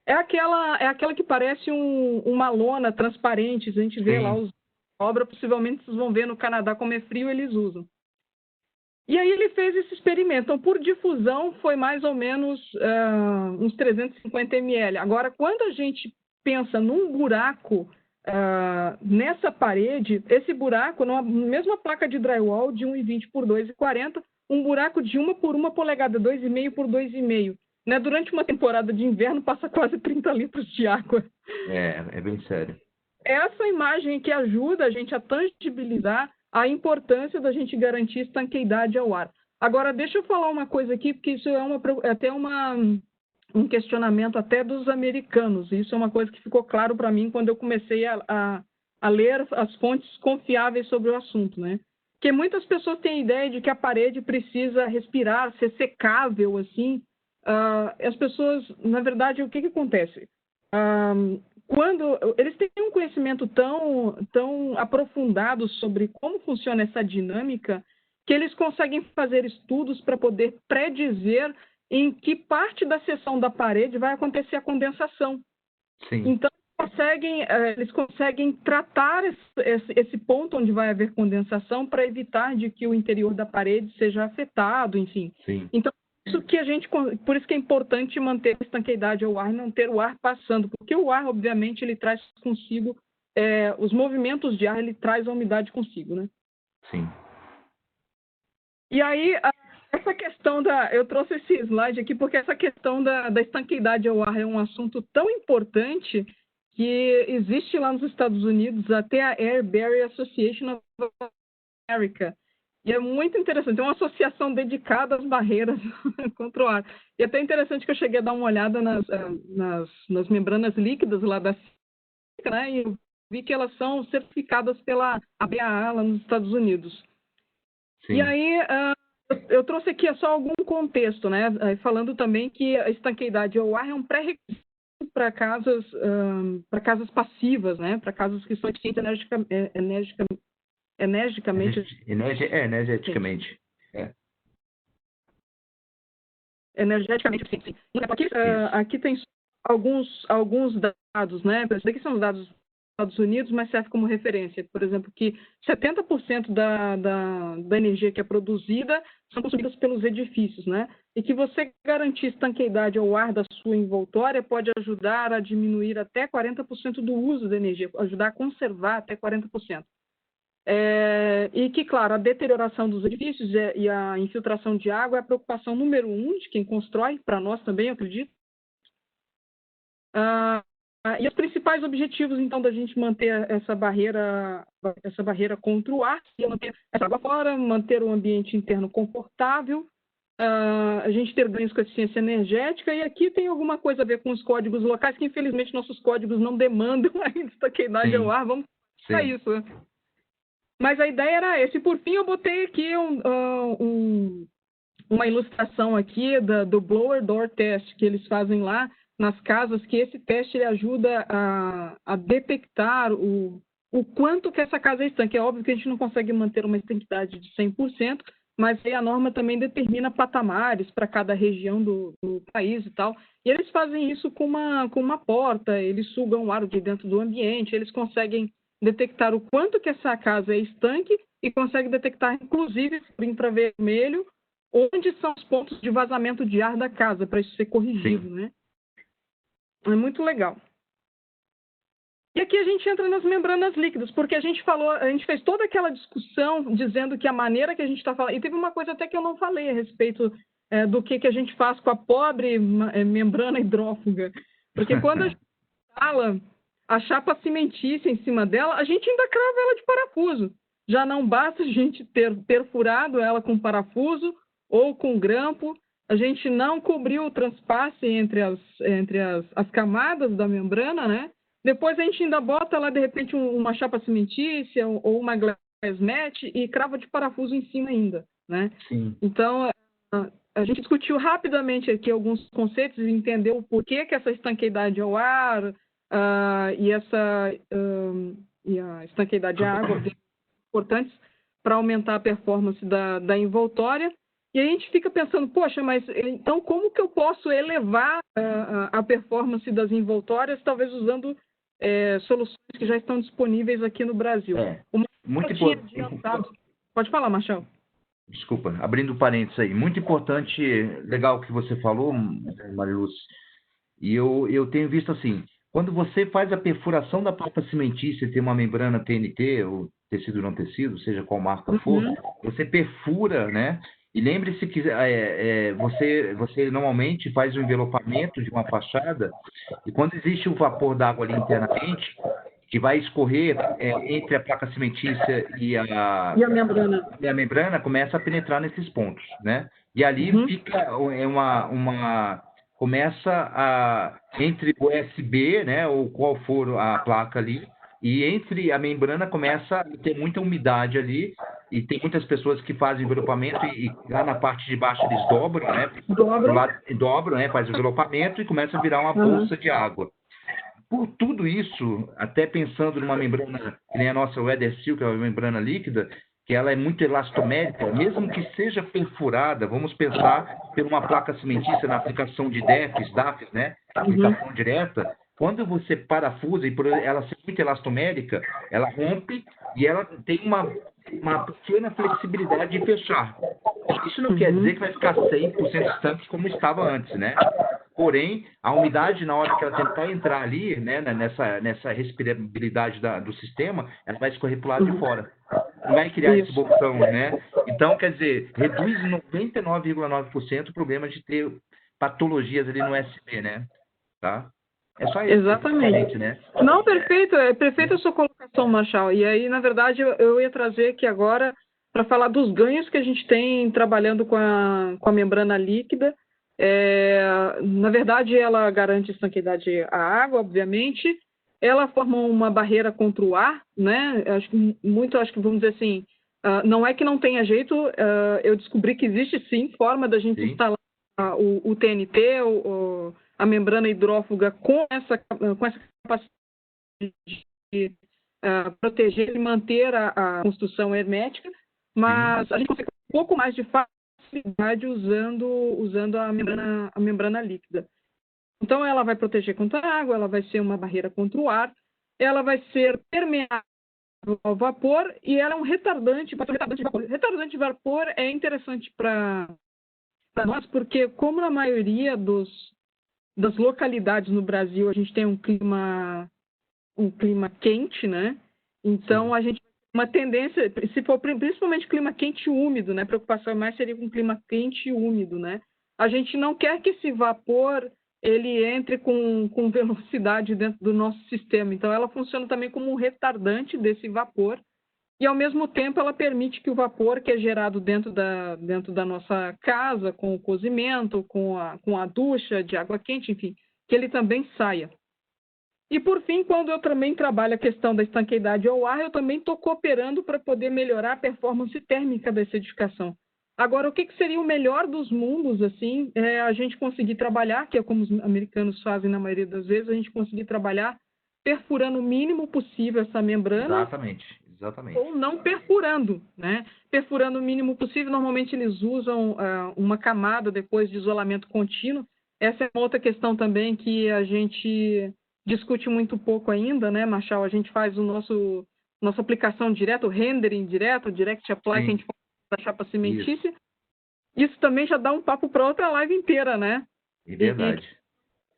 É aquela que parece uma lona transparente, a gente vê lá obra, possivelmente vocês vão ver no Canadá como é frio, eles usam. E aí ele fez esse experimento. Então, por difusão, foi mais ou menos uns 350 ml. Agora, quando a gente pensa num buraco nessa parede, esse buraco, numa mesma placa de drywall de 1,20 por 2,40, um buraco de 1 por 1 polegada, 2,5 por 2,5. Né? Durante uma temporada de inverno, passa quase 30 litros de água. É bem sério. Essa imagem que ajuda a gente a tangibilizar a importância da gente garantir estanqueidade ao ar. Agora, deixa eu falar uma coisa aqui, porque isso é até um questionamento até dos americanos. Isso é uma coisa que ficou claro para mim quando eu comecei a ler as fontes confiáveis sobre o assunto, né? Porque muitas pessoas têm a ideia de que a parede precisa respirar, ser secável, assim. As pessoas, na verdade, o que acontece? Quando eles têm um conhecimento tão aprofundado sobre como funciona essa dinâmica, que eles conseguem fazer estudos para poder predizer em que parte da seção da parede vai acontecer a condensação. Sim. Então, eles conseguem tratar esse ponto onde vai haver condensação para evitar de que o interior da parede seja afetado, enfim. Sim. Então, por isso que é importante manter a estanqueidade ao ar e não ter o ar passando, porque o ar, obviamente, ele traz consigo, os movimentos de ar, ele traz a umidade consigo, né? Sim. E aí, essa questão eu trouxe esse slide aqui porque essa questão da estanqueidade ao ar é um assunto tão importante que existe lá nos Estados Unidos até a Air Barrier Association of America. E é muito interessante, é uma associação dedicada às barreiras contra o ar. E é até interessante que eu cheguei a dar uma olhada nas membranas líquidas lá da CICA, né? E eu vi que elas são certificadas pela ABAA lá nos Estados Unidos. Sim. E aí, eu trouxe aqui só algum contexto, né? Falando também que a estanqueidade ao ar é um pré-requisito para casas passivas, né? Para casas que são eficientes energeticamente. Energeticamente, sim. Aqui tem alguns dados, né? Esses daqui são os dados dos Estados Unidos, mas serve como referência. Por exemplo, que 70% da energia que é produzida são consumidas pelos edifícios, né? E que você garantir estanqueidade ao ar da sua envoltória pode ajudar a diminuir até 40% do uso da energia, ajudar a conservar até 40%. E que, claro, a deterioração dos edifícios e a infiltração de água é a preocupação número 1 de quem constrói, para nós também, eu acredito. E os principais objetivos, então, da gente manter essa barreira contra o ar, é manter essa água fora, manter o ambiente interno confortável, a gente ter ganhos com a eficiência energética, e aqui tem alguma coisa a ver com os códigos locais, que infelizmente nossos códigos não demandam a estanqueidade ao ar, vamos para isso. Mas a ideia era essa. E por fim eu botei aqui uma ilustração aqui do blower door test que eles fazem lá nas casas, que esse teste ele ajuda a detectar o quanto que essa casa é estanque. É óbvio que a gente não consegue manter uma estanquidade de 100%, mas aí a norma também determina patamares para cada região do país e tal. E eles fazem isso com uma porta, eles sugam o ar de dentro do ambiente, eles conseguem detectar o quanto que essa casa é estanque e conseguem detectar, inclusive, por infravermelho, onde são os pontos de vazamento de ar da casa, para isso ser corrigido, né? É muito legal. E aqui a gente entra nas membranas líquidas, porque a gente fez toda aquela discussão dizendo que a maneira que a gente está falando... E teve uma coisa até que eu não falei a respeito do que a gente faz com a pobre membrana hidrófuga. Porque quando a gente fala a chapa cimentícia em cima dela, a gente ainda crava ela de parafuso. Já não basta a gente ter perfurado ela com parafuso ou com grampo, a gente não cobriu o transpasse entre as camadas da membrana, né? Depois a gente ainda bota lá, de repente, uma chapa cimentícia ou uma glass mat e crava de parafuso em cima ainda, né? Sim. Então, a gente discutiu rapidamente aqui alguns conceitos e entendeu o porquê que essa estanqueidade ao ar e a estanqueidade à água são importantes para aumentar a performance da envoltória. E a gente fica pensando, poxa, mas então como que eu posso elevar a performance das envoltórias, talvez usando soluções que já estão disponíveis aqui no Brasil? Muito importante. Pode falar, Marcelo. Desculpa, abrindo parênteses aí. Muito importante, legal o que você falou, Mariluz. E eu tenho visto assim, quando você faz a perfuração da placa cimentícia, tem uma membrana TNT, ou tecido não tecido, seja qual marca for, você perfura, né? E lembre-se que você normalmente faz o envelopamento de uma fachada e quando existe o vapor d'água ali internamente, que vai escorrer entre a placa cimentícia e a membrana, começa a penetrar nesses pontos, né? E ali fica começa entre o USB, né, ou qual for a placa ali, e entre a membrana começa a ter muita umidade ali, e tem muitas pessoas que fazem envelopamento e lá na parte de baixo eles dobram, né? Dobram, né? Faz o envelopamento e começa a virar uma bolsa de água. Por tudo isso, até pensando numa membrana, que nem a nossa Weatherseal, que é uma membrana líquida, que ela é muito elastomérica, mesmo que seja perfurada, vamos pensar por uma placa cimentícia na aplicação de DAFs, né? Aplicação direta. Quando você parafusa, e por ela ser muito elastomérica, ela rompe e ela tem uma pequena flexibilidade de fechar. Isso não quer dizer que vai ficar 100% estanque como estava antes, né? Porém, a umidade, na hora que ela tentar entrar ali, né, nessa respirabilidade do sistema, ela vai escorrer para o lado de fora. Não vai criar esse bolsão, né? Então, quer dizer, reduz 99,9% o problema de ter patologias ali no SB, né? Tá? É só isso. Exatamente. Né? Não, perfeito. É perfeita a sua colocação, Marshall. E aí, na verdade, eu ia trazer aqui agora para falar dos ganhos que a gente tem trabalhando com a membrana líquida. Na verdade, ela garante estanqueidade à água, obviamente. Ela forma uma barreira contra o ar, né? Acho que vamos dizer assim, não é que não tenha jeito, eu descobri que existe sim forma da gente instalar o TNT, a membrana hidrófuga com essa capacidade de proteger e manter a construção hermética, mas a gente consegue um pouco mais de facilidade usando a membrana líquida. Então, ela vai proteger contra a água, ela vai ser uma barreira contra o ar, ela vai ser permeável ao vapor e ela é um retardante de vapor. Retardante de vapor é interessante para nós, porque como na maioria das localidades no Brasil a gente tem um clima quente, né? Então, a gente vai uma tendência, se for principalmente clima quente e úmido, né? Preocupação mais seria com clima quente e úmido, né? A gente não quer que esse vapor ele entre com velocidade dentro do nosso sistema. Então, ela funciona também como um retardante desse vapor e, ao mesmo tempo, ela permite que o vapor que é gerado dentro da nossa casa, com o cozimento, com a ducha de água quente, enfim, que ele também saia. E, por fim, quando eu também trabalho a questão da estanqueidade ao ar, eu também estou cooperando para poder melhorar a performance térmica dessa edificação. Agora, o que seria o melhor dos mundos, assim, é a gente conseguir trabalhar, que é como os americanos fazem na maioria das vezes, a gente conseguir trabalhar perfurando o mínimo possível essa membrana. Exatamente. Ou não perfurando, né? Perfurando o mínimo possível, normalmente eles usam uma camada depois de isolamento contínuo. Essa é uma outra questão também que a gente discute muito pouco ainda, né, Marshall? A gente faz nossa aplicação direta, o rendering direto, o direct apply, Sim. que a gente faz da chapa cimentícia. Isso também já dá um papo para outra live inteira, né? É verdade.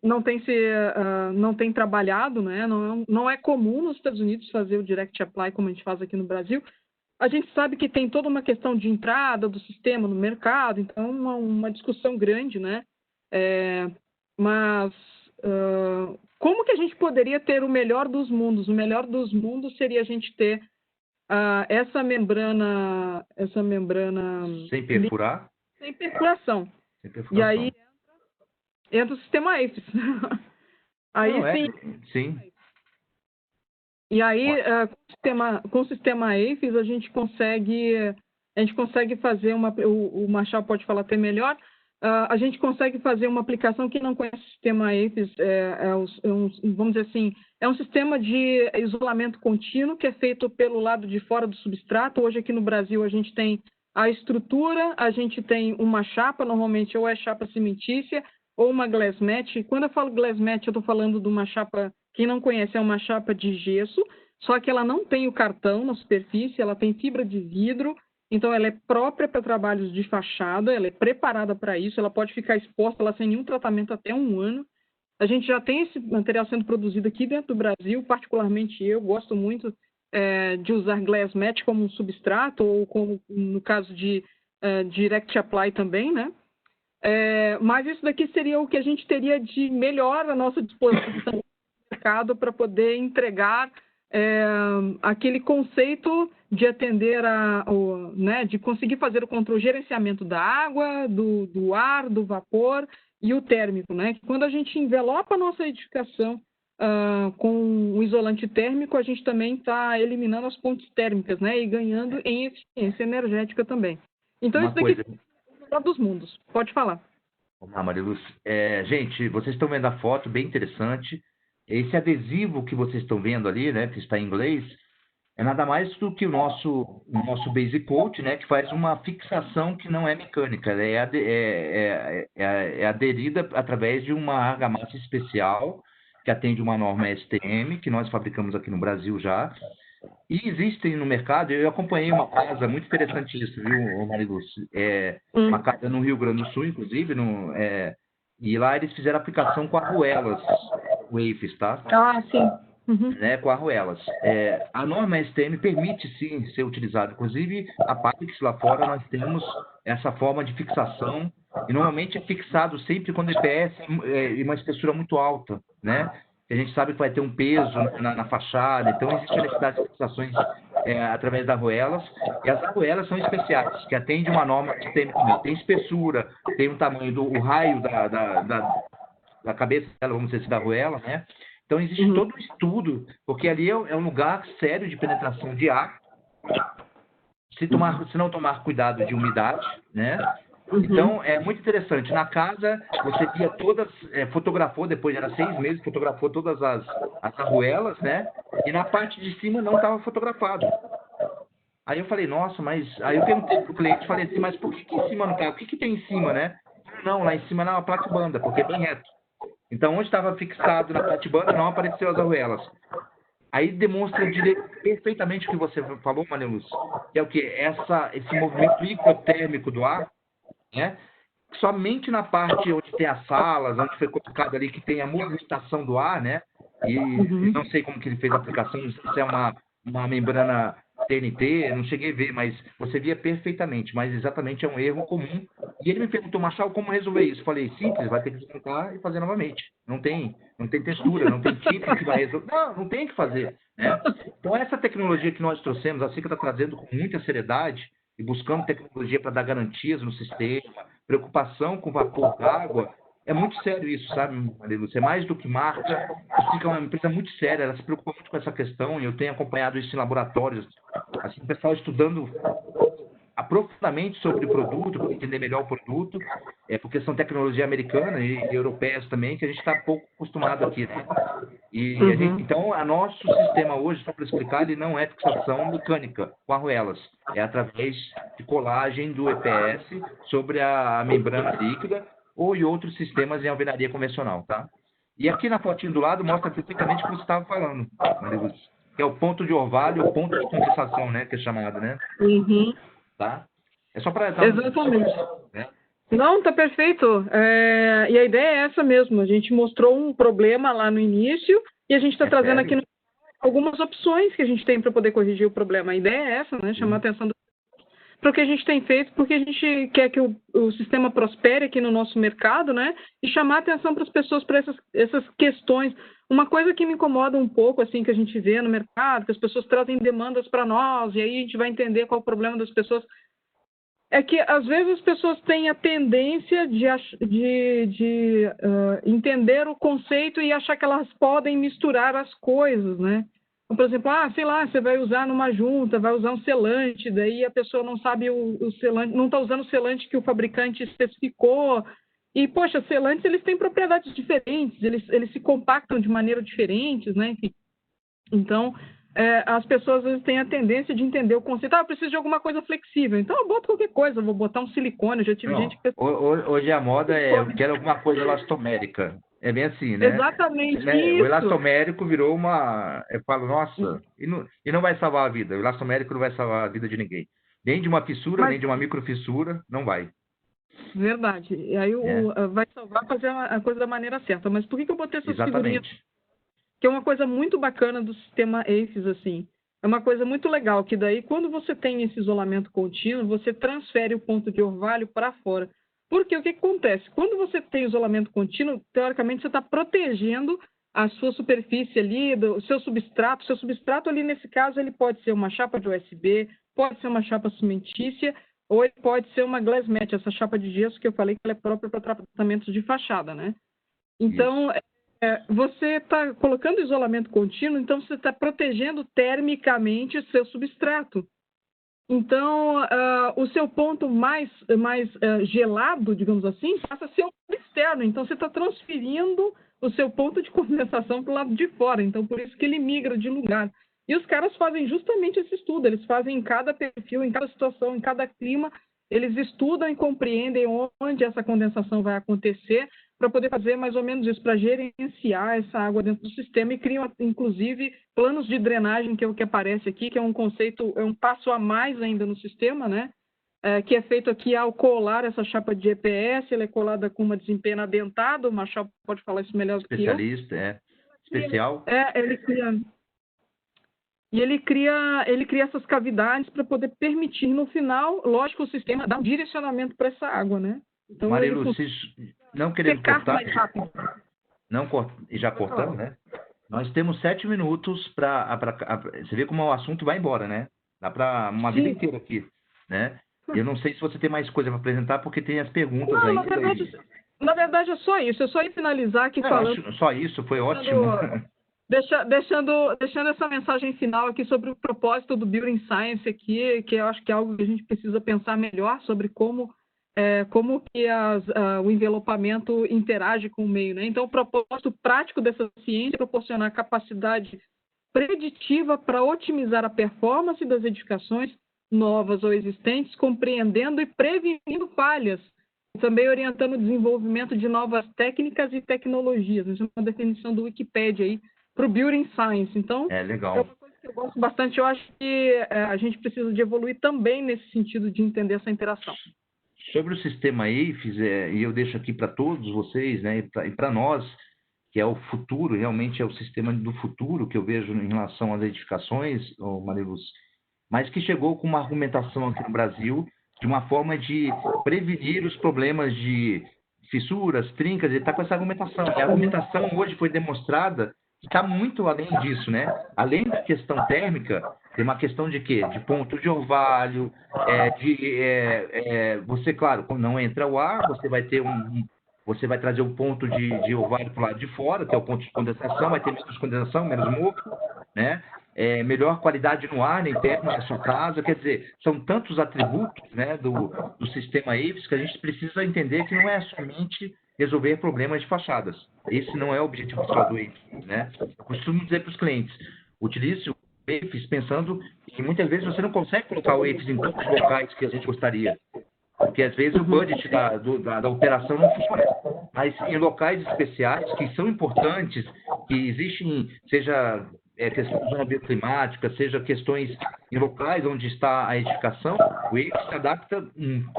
Não tem trabalhado, né? Não é comum nos Estados Unidos fazer o direct apply como a gente faz aqui no Brasil. A gente sabe que tem toda uma questão de entrada do sistema no mercado, então uma discussão grande, né? Mas como que a gente poderia ter o melhor dos mundos? O melhor dos mundos seria a gente ter essa membrana Sem perfurar? Sem perfuração. E aí entra o sistema AFIS. Aí sim. E aí, com o sistema AFIS, a gente consegue fazer o Marshall pode falar até melhor, a gente consegue fazer uma aplicação que não conhece o sistema AFIS, vamos dizer assim, é um sistema de isolamento contínuo que é feito pelo lado de fora do substrato. Hoje aqui no Brasil a gente tem a estrutura, a gente tem uma chapa, normalmente ou é chapa cimentícia ou uma glass mat. Quando eu falo glass mat, eu estou falando de uma chapa, quem não conhece, é uma chapa de gesso, só que ela não tem o cartão na superfície, ela tem fibra de vidro, então ela é própria para trabalhos de fachada, ela é preparada para isso, ela pode ficar exposta lá sem nenhum tratamento até 1 ano. A gente já tem esse material sendo produzido aqui dentro do Brasil, particularmente eu gosto muito de usar glass mat como um substrato, ou como no caso de direct apply também, né? Mas isso daqui seria o que a gente teria de melhor à nossa disposição no mercado para poder entregar aquele conceito de atender de conseguir fazer o controle, gerenciamento da água, do ar, do vapor e o térmico, né? Quando a gente envelopa a nossa edificação com o isolante térmico, a gente também está eliminando as pontes térmicas, né? E ganhando em eficiência energética também. Então, isso daqui é dos mundos. Pode falar. Vamos lá, Mariluz. Gente, vocês estão vendo a foto, bem interessante. Esse adesivo que vocês estão vendo ali, né, que está em inglês, é nada mais do que o nosso base coat, né, que faz uma fixação que não é mecânica. Ela é aderida através de uma argamassa especial que atende uma norma STM, que nós fabricamos aqui no Brasil já. E existem no mercado, eu acompanhei uma casa muito interessante isso, viu, Mariluz? Uma casa no Rio Grande do Sul, inclusive, e lá eles fizeram aplicação com arruelas, o AFIS, tá? Ah, sim. Uhum. Né, com arruelas. A norma STM permite, sim, ser utilizado. Inclusive, a Patrix lá fora, nós temos essa forma de fixação, e normalmente é fixado sempre quando o EPS é uma espessura muito alta, né? A gente sabe que vai ter um peso na fachada, então existe a necessidade de fixações através das arruelas, e as arruelas são especiais, que atendem uma norma que tem espessura, tem um tamanho do raio da cabeça dela, vamos dizer assim, da arruela, né? Então existe todo um estudo, porque ali é um lugar sério de penetração de ar, se não tomar cuidado de umidade, né? Então, é muito interessante. Na casa, você via todas, fotografou, depois era 6 meses, fotografou todas as arruelas, né? E na parte de cima não estava fotografado. Aí eu falei, nossa, mas... Aí eu perguntei pro cliente, falei assim, mas por que em cima não tá? O que tem em cima, né? Não, lá em cima não é uma platibanda, porque é bem reto. Então, onde estava fixado na platibanda, não apareceu as arruelas. Aí demonstra perfeitamente o que você falou, Mariluz, que é o quê? Esse movimento hipotérmico do ar, né? Somente na parte onde tem as salas, onde foi colocado ali que tem a movimentação do ar, né? E não sei como que ele fez a aplicação, se é uma membrana TNT, eu não cheguei a ver, mas você via perfeitamente, mas exatamente é um erro comum. E ele me perguntou, Marçal, como resolver isso? Eu falei, simples, vai ter que desmontar e fazer novamente. Não tem textura, não tem chip que vai resolver. Não tem o que fazer, né? Então, essa tecnologia que nós trouxemos, a SICA está trazendo com muita seriedade e buscando tecnologia para dar garantias no sistema, preocupação com vapor d'água. É muito sério isso, sabe, Maria Lúcia? É mais do que marca. A SICA é uma empresa muito séria, ela se preocupa muito com essa questão e eu tenho acompanhado isso em laboratórios. Assim, o pessoal estudando aprofundadamente sobre o produto, para entender melhor o produto, porque são tecnologia americana e europeias também, que a gente está pouco acostumado aqui, né? E então, o nosso sistema hoje, só para explicar, ele não é fixação mecânica com arruelas, é através de colagem do EPS sobre a membrana líquida ou em outros sistemas em alvenaria convencional, tá? E aqui na fotinho do lado mostra perfeitamente o que você estava falando, Maria Lúcia, que é o ponto de orvalho, o ponto de condensação, né, que é chamado, né? Tá? É só para... Exatamente. Né? Não, tá perfeito. E a ideia é essa mesmo. A gente mostrou um problema lá no início e a gente está trazendo sério? aqui algumas opções que a gente tem para poder corrigir o problema. A ideia é essa, né? Chamar a atenção para o que a gente tem feito, porque a gente quer que o sistema prospere aqui no nosso mercado, né? E chamar a atenção para as pessoas para essas questões. Uma coisa que me incomoda um pouco, assim, que a gente vê no mercado, que as pessoas trazem demandas para nós, e aí a gente vai entender qual é o problema das pessoas, é que, às vezes, as pessoas têm a tendência de entender o conceito e achar que elas podem misturar as coisas, né? Então, por exemplo, sei lá, você vai usar numa junta, vai usar um selante, daí a pessoa não sabe o selante, não está usando o selante que o fabricante especificou. E, poxa, selantes, eles têm propriedades diferentes, eles se compactam de maneira diferente, né? Enfim. Então, as pessoas às vezes têm a tendência de entender o conceito. Eu preciso de alguma coisa flexível. Então, eu boto qualquer coisa. Vou botar um silicone. Eu já tive gente que... Hoje a moda eu quero alguma coisa elastomérica. É bem assim, né? Exatamente, né? isso. O elastomérico virou uma... Eu falo, nossa, e não vai salvar a vida. O elastomérico não vai salvar a vida de ninguém. Nem de uma fissura, nem de uma microfissura, não vai. Verdade. E aí vai salvar fazer a coisa da maneira certa. Mas por que eu botei essas figurinhas? Que é uma coisa muito bacana do sistema ACES, assim. É uma coisa muito legal, que daí, quando você tem esse isolamento contínuo, você transfere o ponto de orvalho para fora. Porque o que acontece? Quando você tem isolamento contínuo, teoricamente, você está protegendo a sua superfície ali, o seu substrato. O seu substrato ali, nesse caso, ele pode ser uma chapa de USB, pode ser uma chapa cimentícia, ou ele pode ser uma glass mat, essa chapa de gesso que eu falei que ela é própria para tratamentos de fachada, né? Então, você está colocando isolamento contínuo, então você está protegendo termicamente o seu substrato. Então, o seu ponto mais gelado, digamos assim, passa a ser o externo. Então, você está transferindo o seu ponto de condensação para o lado de fora. Então, por isso que ele migra de lugar. E os caras fazem justamente esse estudo. Eles fazem em cada perfil, em cada situação, em cada clima. Eles estudam e compreendem onde essa condensação vai acontecer para poder fazer mais ou menos isso, para gerenciar essa água dentro do sistema e criam, inclusive, planos de drenagem, que é o que aparece aqui, que é um conceito, é um passo a mais ainda no sistema, né? Que é feito aqui ao colar essa chapa de EPS, ela é colada com uma desempena dentada, o Marçal pode falar isso melhor do que eu. Especialista, especial. Ele cria... E ele cria essas cavidades para poder permitir, no final, lógico, o sistema dar um direcionamento para essa água, né? Então, Marilu, não querendo cortar, mais rápido. E já cortando, né? Nós temos 7 minutos para... Você vê como o assunto vai embora, né? Dá para uma vida inteira aqui, né? Eu não sei se você tem mais coisa para apresentar, porque tem as perguntas aí. Na verdade, é só isso. Eu só ia finalizar aqui falando... Só isso, foi ótimo. Deixando essa mensagem final aqui sobre o propósito do Building Science aqui, que eu acho que é algo que a gente precisa pensar melhor sobre como que o envelopamento interage com o meio, né? Então, o propósito prático dessa ciência é proporcionar capacidade preditiva para otimizar a performance das edificações novas ou existentes, compreendendo e prevenindo falhas, e também orientando o desenvolvimento de novas técnicas e tecnologias. Isso é uma definição do Wikipedia aí para o Building Science. Então, legal. É uma coisa que eu gosto bastante. Eu acho que a gente precisa de evoluir também nesse sentido de entender essa interação. Sobre o sistema ACES, e eu deixo aqui para todos vocês, né, e para nós, que é o futuro, realmente é o sistema do futuro que eu vejo em relação às edificações, Mariluz, mas que chegou com uma argumentação aqui no Brasil de uma forma de prevenir os problemas de fissuras, trincas, ele está com essa argumentação. E a argumentação hoje foi demonstrada que está muito além disso, né? Além da questão térmica, tem uma questão de quê? De ponto de orvalho, você, claro, quando não entra o ar, você vai ter você vai trazer um ponto de orvalho para o lado de fora, que é o ponto de condensação, vai ter menos condensação, menos mofo, né? Melhor qualidade no ar interno da sua casa, quer dizer, são tantos atributos, né, do sistema AVES que a gente precisa entender que não é somente resolver problemas de fachadas. Esse não é o objetivo principal do AVES, né? Eu costumo dizer para os clientes, utilize o AVES pensando que muitas vezes você não consegue colocar o AVES em todos os locais que a gente gostaria, porque às vezes o budget da operação não funciona. Mas em locais especiais que são importantes, que existem, seja questão de zona bioclimática, seja questões em locais onde está a edificação, o AVES se adapta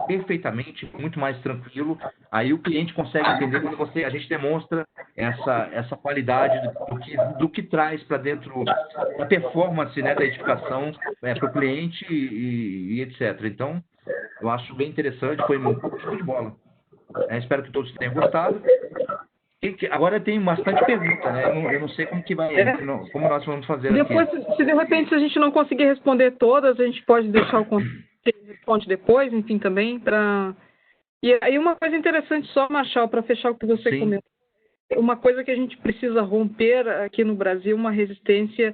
perfeitamente, muito mais tranquilo. Aí o cliente consegue entender quando a gente demonstra essa qualidade do que traz para dentro da performance, né, da edificação para o cliente e etc. Então, eu acho bem interessante, foi muito show de bola. Espero que todos tenham gostado. Agora tem bastante pergunta, né? Eu não sei como que vai, como nós vamos fazer depois, aqui. Se de repente a gente não conseguir responder todas, a gente pode deixar o contato, responde depois, enfim, também. E aí uma coisa interessante só, Marshall, para fechar o que você comentou, uma coisa que a gente precisa romper aqui no Brasil, uma resistência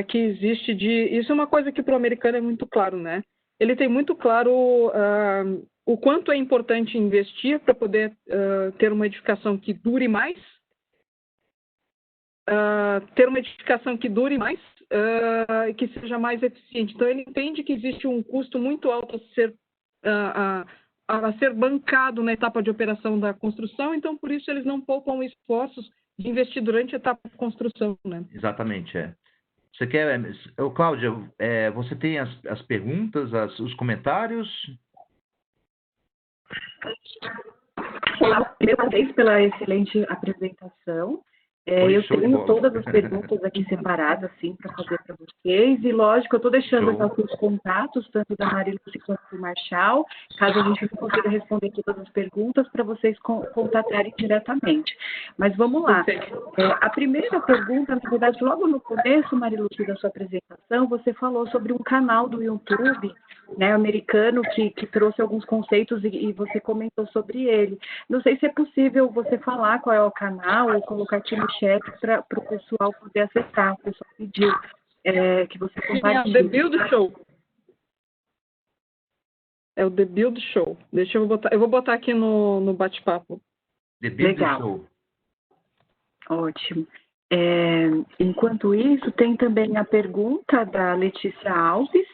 que existe isso é uma coisa que para o americano é muito claro, né? Ele tem muito claro o quanto é importante investir para poder ter uma edificação que dure mais, e que seja mais eficiente. Então, ele entende que existe um custo muito alto a ser bancado na etapa de operação da construção, então, por isso, eles não poupam esforços de investir durante a etapa de construção, né? Exatamente, Você quer... Cláudia, você tem as perguntas, os comentários? Olá, parabéns pela excelente apresentação. Eu tenho todas as perguntas aqui separadas, assim, para fazer para vocês. E, lógico, eu estou deixando aqui os contatos, tanto da Marilúcia quanto do Marshall, caso a gente não consiga responder todas as perguntas, para vocês contatarem diretamente. Mas vamos lá. A primeira pergunta, na verdade, logo no começo, Marilúcia, da sua apresentação, você falou sobre um canal do YouTube, né, americano, que trouxe alguns conceitos e você comentou sobre ele. Não sei se é possível você falar qual é o canal ou colocar aqui no chat para o pessoal poder acessar. O pessoal pediu que você compartilhe. É o The Build Show. É o The Build Show. Eu vou botar aqui no bate-papo. The Build Show. Ótimo. Enquanto isso, tem também a pergunta da Letícia Alves,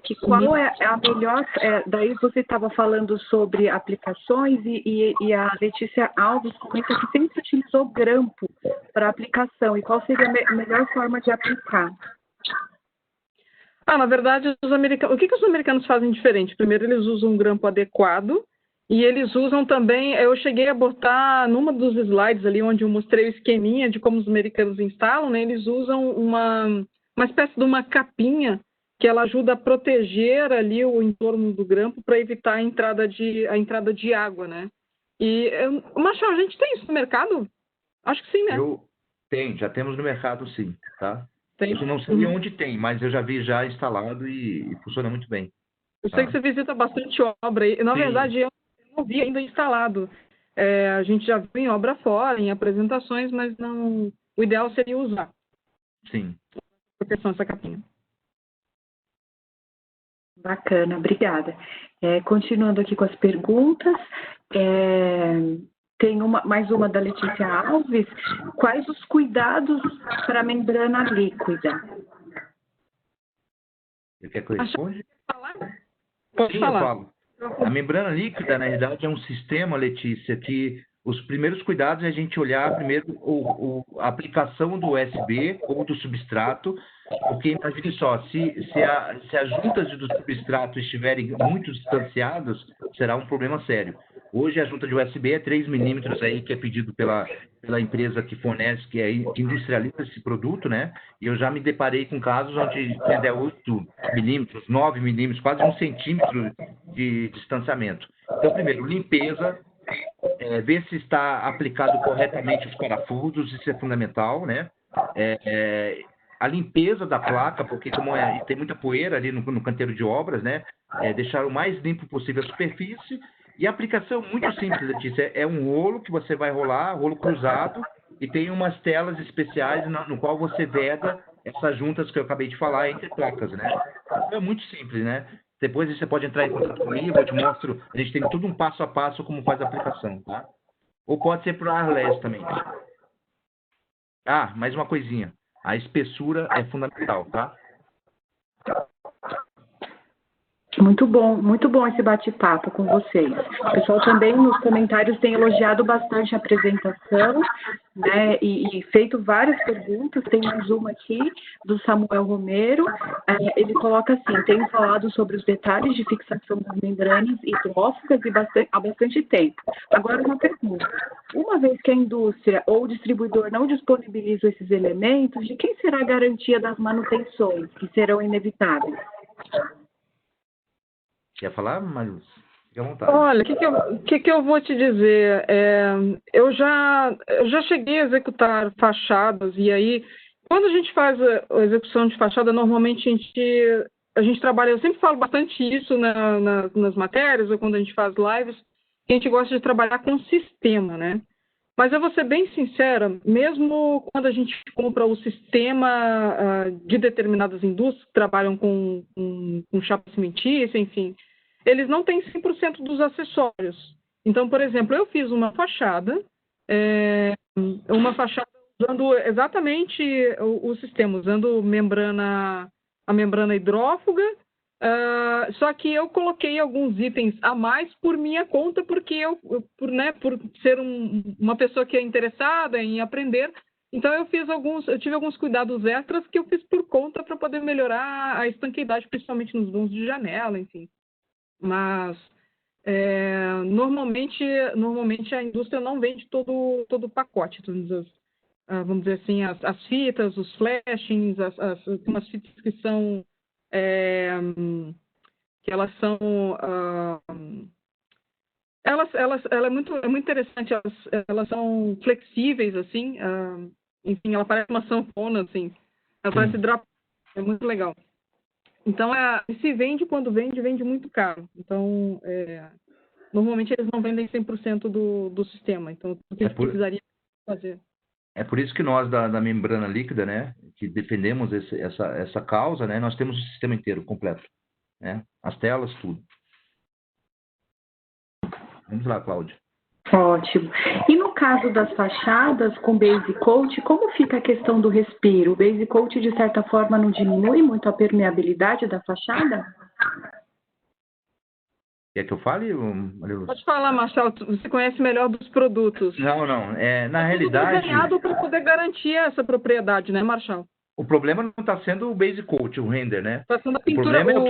que qual é a melhor... daí você estava falando sobre aplicações e a Letícia Alves comenta que sempre utilizou grampo para aplicação. E qual seria a melhor forma de aplicar? Na verdade, o que os americanos fazem diferente? Primeiro, eles usam um grampo adequado. E eles usam também, eu cheguei a botar numa dos slides ali, onde eu mostrei o esqueminha de como os americanos instalam, né? Eles usam uma espécie de uma capinha que ela ajuda a proteger ali o entorno do grampo para evitar a entrada de água, né? E, Marshall, a gente tem isso no mercado? Acho que sim, né? Já temos no mercado, sim, tá? Tem. Eu não sei onde tem, mas eu já vi já instalado e funciona muito bem. Eu sei que você visita bastante obra. E, na verdade, eu não vi ainda instalado. A gente já viu em obra fora, em apresentações, mas não. O ideal seria usar. Sim. Proteção essa capinha. Bacana, obrigada. Continuando aqui com as perguntas, tem mais uma da Letícia Alves. Quais os cuidados para a membrana líquida? Você quer que eu responda? Pode falar. Eu falo. A membrana líquida, na realidade, é um sistema, Letícia, que os primeiros cuidados é a gente olhar primeiro a aplicação do USB ou do substrato, porque imagine só, se as juntas do substrato estiverem muito distanciadas, será um problema sério. Hoje a junta de USB é 3 milímetros aí, que é pedido pela pela empresa que fornece, que industrializa esse produto, né? E eu já me deparei com casos onde tem até 8 milímetros, 9 milímetros, quase 1 centímetro de distanciamento. Então, primeiro, limpeza, ver se está aplicado corretamente os parafusos, isso é fundamental, né? A limpeza da placa, porque como tem muita poeira ali no canteiro de obras, né? Deixar o mais limpo possível a superfície. E a aplicação é muito simples, Letícia. É um rolo que você vai rolar, rolo cruzado, e tem umas telas especiais no qual você veda essas juntas que eu acabei de falar entre placas, né? Então é muito simples, né? Depois você pode entrar em contato comigo, eu te mostro. A gente tem tudo um passo a passo como faz a aplicação, tá? Ou pode ser por arlés também. Ah, mais uma coisinha. A espessura é fundamental, tá? Muito bom esse bate-papo com vocês. O pessoal também nos comentários tem elogiado bastante a apresentação, né, e feito várias perguntas. Tem mais uma aqui do Samuel Romero. Ele coloca assim: tenho falado sobre os detalhes de fixação das membranas hidrófugas há bastante tempo. Agora uma pergunta: uma vez que a indústria ou o distribuidor não disponibilizam esses elementos, de quem será a garantia das manutenções, que serão inevitáveis? Quer falar, Mariluz? Fique à vontade. Olha, o que eu vou te dizer? Eu já cheguei a executar fachadas, e aí, quando a gente faz a execução de fachada, normalmente a gente trabalha, eu sempre falo bastante isso nas matérias, ou quando a gente faz lives, que a gente gosta de trabalhar com sistema, né? Mas eu vou ser bem sincera, mesmo quando a gente compra o sistema de determinadas indústrias que trabalham com chapa cimentícia, enfim, eles não têm 100% dos acessórios. Então, por exemplo, eu fiz uma fachada usando exatamente o sistema, usando a membrana hidrófuga, só que eu coloquei alguns itens a mais por minha conta, porque por ser uma pessoa que é interessada em aprender, então eu tive alguns cuidados extras que eu fiz por conta para poder melhorar a estanqueidade, principalmente nos vãos de janela, enfim. Mas normalmente a indústria não vende todo o pacote, vamos dizer assim, as fitas, os flashings, tem umas fitas que são ela é muito interessante, elas são flexíveis, assim, enfim, ela parece uma sanfona, assim, ela parece drapão, é muito legal. Então, se vende, quando vende muito caro. Então, normalmente eles não vendem 100% do sistema, então o que a gente precisaria fazer. É por isso que nós, da membrana líquida, né, que defendemos essa causa, né, nós temos o sistema inteiro, completo. Né? As telas, tudo. Vamos lá, Cláudia. Ótimo. E no caso das fachadas com base coat, como fica a questão do respiro? O base coat, de certa forma, não diminui muito a permeabilidade da fachada? Quer que eu fale, Mariluz? Pode falar, Marcelo. Você conhece melhor dos produtos. Não. Na realidade... desenhado para poder garantir essa propriedade, né, Marcelo? O problema não está sendo o base coat, o render, né? Está sendo a pintura, o problema é o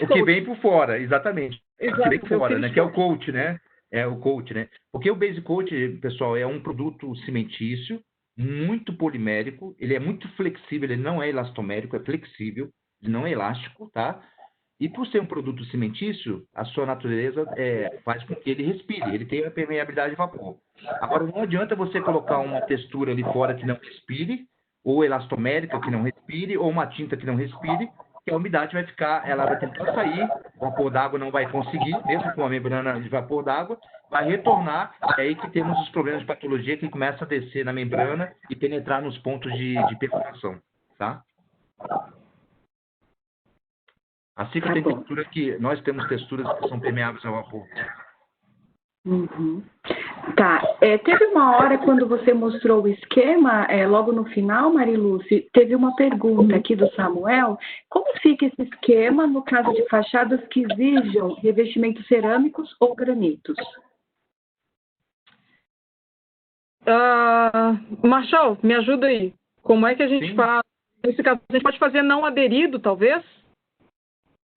que vem por fora, exatamente. Exato, o que vem por fora, né? Que é o coat, né? É o coat, né? Porque o base coat, pessoal, é um produto cimentício, muito polimérico, ele é muito flexível, ele não é elastomérico, é flexível, ele não é elástico, tá? E por ser um produto cimentício, a sua natureza faz com que ele respire, ele tenha a permeabilidade de vapor. Agora, não adianta você colocar uma textura ali fora que não respire, ou elastomérica que não respire, ou uma tinta que não respire, que a umidade vai ficar, ela vai tentar sair, o vapor d'água não vai conseguir, mesmo com a membrana de vapor d'água, vai retornar, é aí que temos os problemas de patologia que começa a descer na membrana e penetrar nos pontos de perfuração, tá? Assim que tem textura que nós temos texturas que são permeáveis ao vapor. Uhum. Tá. Teve uma hora quando você mostrou o esquema, logo no final, Mariluce, teve uma pergunta aqui do Samuel. Como fica esse esquema no caso de fachadas que exijam revestimentos cerâmicos ou granitos? Marshall, me ajuda aí. Como é que a gente faz? Nesse caso, a gente pode fazer não aderido, talvez?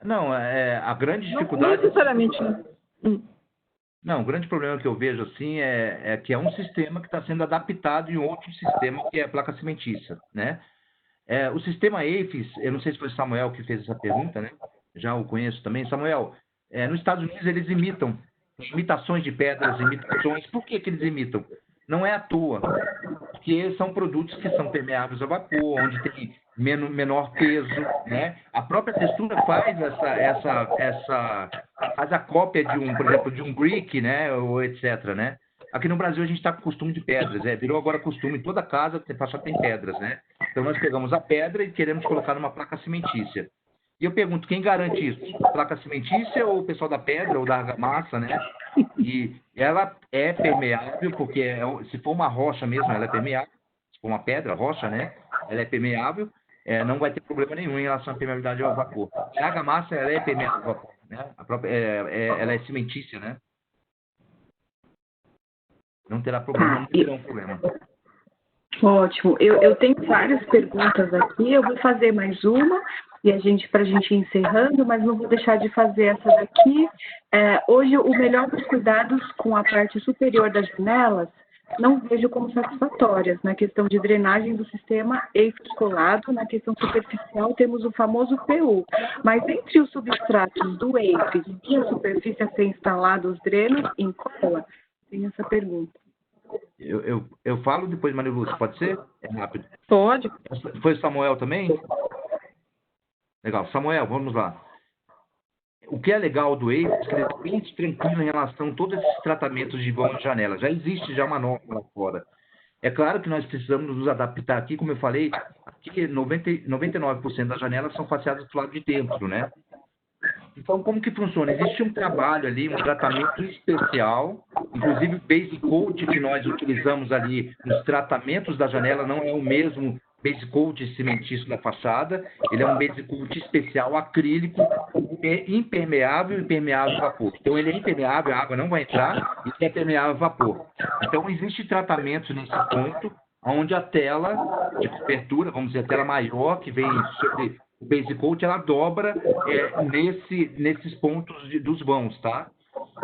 Não, a grande dificuldade... Não necessariamente, né? Não, o grande problema que eu vejo assim é que é um sistema que está sendo adaptado em outro sistema que é a placa cimentícia, né? O sistema AFIS, eu não sei se foi o Samuel que fez essa pergunta, né? Já o conheço também. Samuel, nos Estados Unidos eles imitam imitações de pedras, imitações. Por que eles imitam? Não é à toa, porque são produtos que são permeáveis a vapor, onde tem menor peso, né? A própria textura faz faz a cópia de por exemplo, de um brick, né? Ou etc, né? Aqui no Brasil a gente está com costume de pedras, virou agora costume, em toda casa só tem pedras, né? Então nós pegamos a pedra e queremos colocar numa placa cimentícia. E eu pergunto, quem garante isso? A placa cimentícia ou o pessoal da pedra ou da argamassa, né? E ela é permeável, porque se for uma rocha mesmo, ela é permeável. Se for uma pedra, rocha, né? Ela é permeável, não vai ter problema nenhum em relação à permeabilidade ao vapor. A argamassa, ela é permeável ao vapor, né? Ela é cimentícia, né? Não terá problema, não terá um problema. Ótimo. Eu tenho várias perguntas aqui. Eu vou fazer mais uma para a gente ir encerrando, mas não vou deixar de fazer essa daqui. Hoje, o melhor dos cuidados com a parte superior das janelas não vejo como satisfatórias. Na questão de drenagem do sistema AFIS colado, na questão superficial, temos o famoso PU. Mas entre os substratos do AFIS e a superfície a ser instalada, os drenos em cola, tem essa pergunta. Eu falo depois, Maria Lúcia, pode ser? É rápido. Pode. Foi o Samuel também? Legal. Samuel, vamos lá. O que é legal do AFIS é que ele é bem tranquilo em relação a todos esses tratamentos de vão de janela. Já existe uma norma lá fora. É claro que nós precisamos nos adaptar aqui, como eu falei, aqui 99% das janelas são faceadas do lado de dentro, né? Então, como que funciona? Existe um trabalho ali, um tratamento especial, inclusive o base coat que nós utilizamos ali nos tratamentos da janela não é o mesmo base coat cimentício da fachada, ele é um base coat especial acrílico, impermeável e permeável a vapor. Então, ele é impermeável, a água não vai entrar, e é permeável a vapor. Então, existe tratamento nesse ponto, onde a tela de cobertura, vamos dizer, a tela maior, que vem sobre o base coat, ela dobra nesses pontos dos vãos, tá?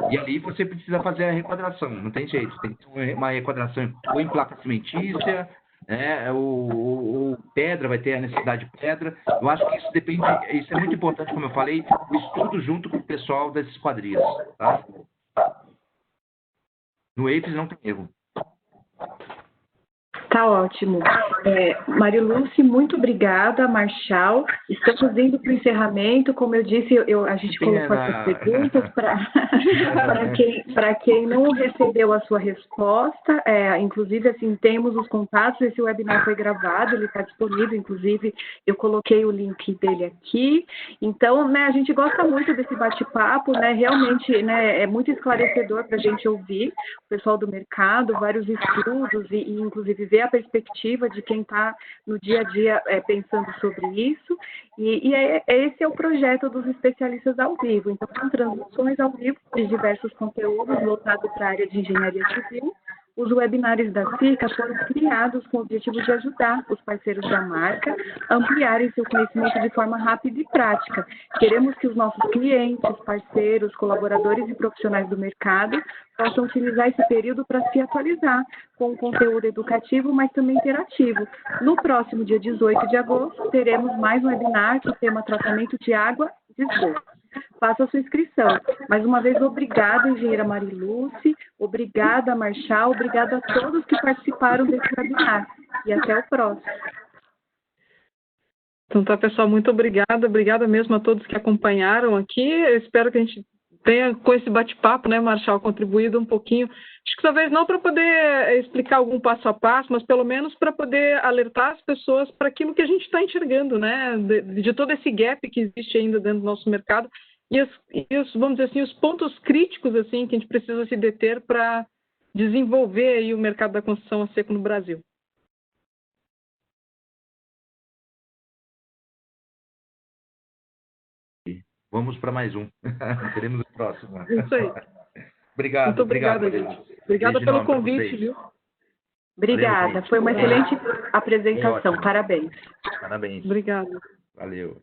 E ali você precisa fazer a requadração, não tem jeito, tem que ter uma requadração ou em placa cimentícia, né? Ou pedra, vai ter a necessidade de pedra. Eu acho que isso depende, isso é muito importante, como eu falei, o estudo junto com o pessoal das esquadrias, tá? No AFIS não tem erro. Tá ótimo. Maria Lúcia, muito obrigada. Marchal, estamos indo para o encerramento. Como eu disse, a gente colocou essas perguntas para quem não recebeu a sua resposta. Inclusive, assim, temos os contatos. Esse webinar foi gravado, ele está disponível. Inclusive, eu coloquei o link dele aqui. Então, né, a gente gosta muito desse bate-papo, né? Realmente, né, é muito esclarecedor para a gente ouvir o pessoal do mercado, vários estudos e inclusive, ver a perspectiva de quem está no dia a dia pensando sobre isso, esse é o projeto dos especialistas ao vivo. Então, são transmissões ao vivo de diversos conteúdos voltados para a área de engenharia civil. Os webinários da CICA foram criados com o objetivo de ajudar os parceiros da marca a ampliarem seu conhecimento de forma rápida e prática. Queremos que os nossos clientes, parceiros, colaboradores e profissionais do mercado possam utilizar esse período para se atualizar com um conteúdo educativo, mas também interativo. No próximo dia 18 de agosto, teremos mais um webinar que tema tratamento de água de esgoto. Faça a sua inscrição. Mais uma vez, obrigada, engenheira Marilúcia, obrigada, Marchal, obrigada a todos que participaram desse webinar. E até o próximo. Então tá, pessoal, muito obrigada. Obrigada mesmo a todos que acompanharam aqui. Eu espero que a gente tenha, com esse bate-papo, né, Marchal, contribuído um pouquinho. Acho que talvez não para poder explicar algum passo a passo, mas pelo menos para poder alertar as pessoas para aquilo que a gente está enxergando, né, de todo esse gap que existe ainda dentro do nosso mercado e os, vamos dizer assim, os pontos críticos assim que a gente precisa se deter para desenvolver aí o mercado da construção a seco no Brasil. Vamos para mais um. Queremos o próximo. Isso aí. Obrigado. Muito obrigada, gente. Obrigada pelo convite, viu? Obrigada. Foi uma excelente apresentação. Parabéns. Parabéns. Obrigada. Valeu.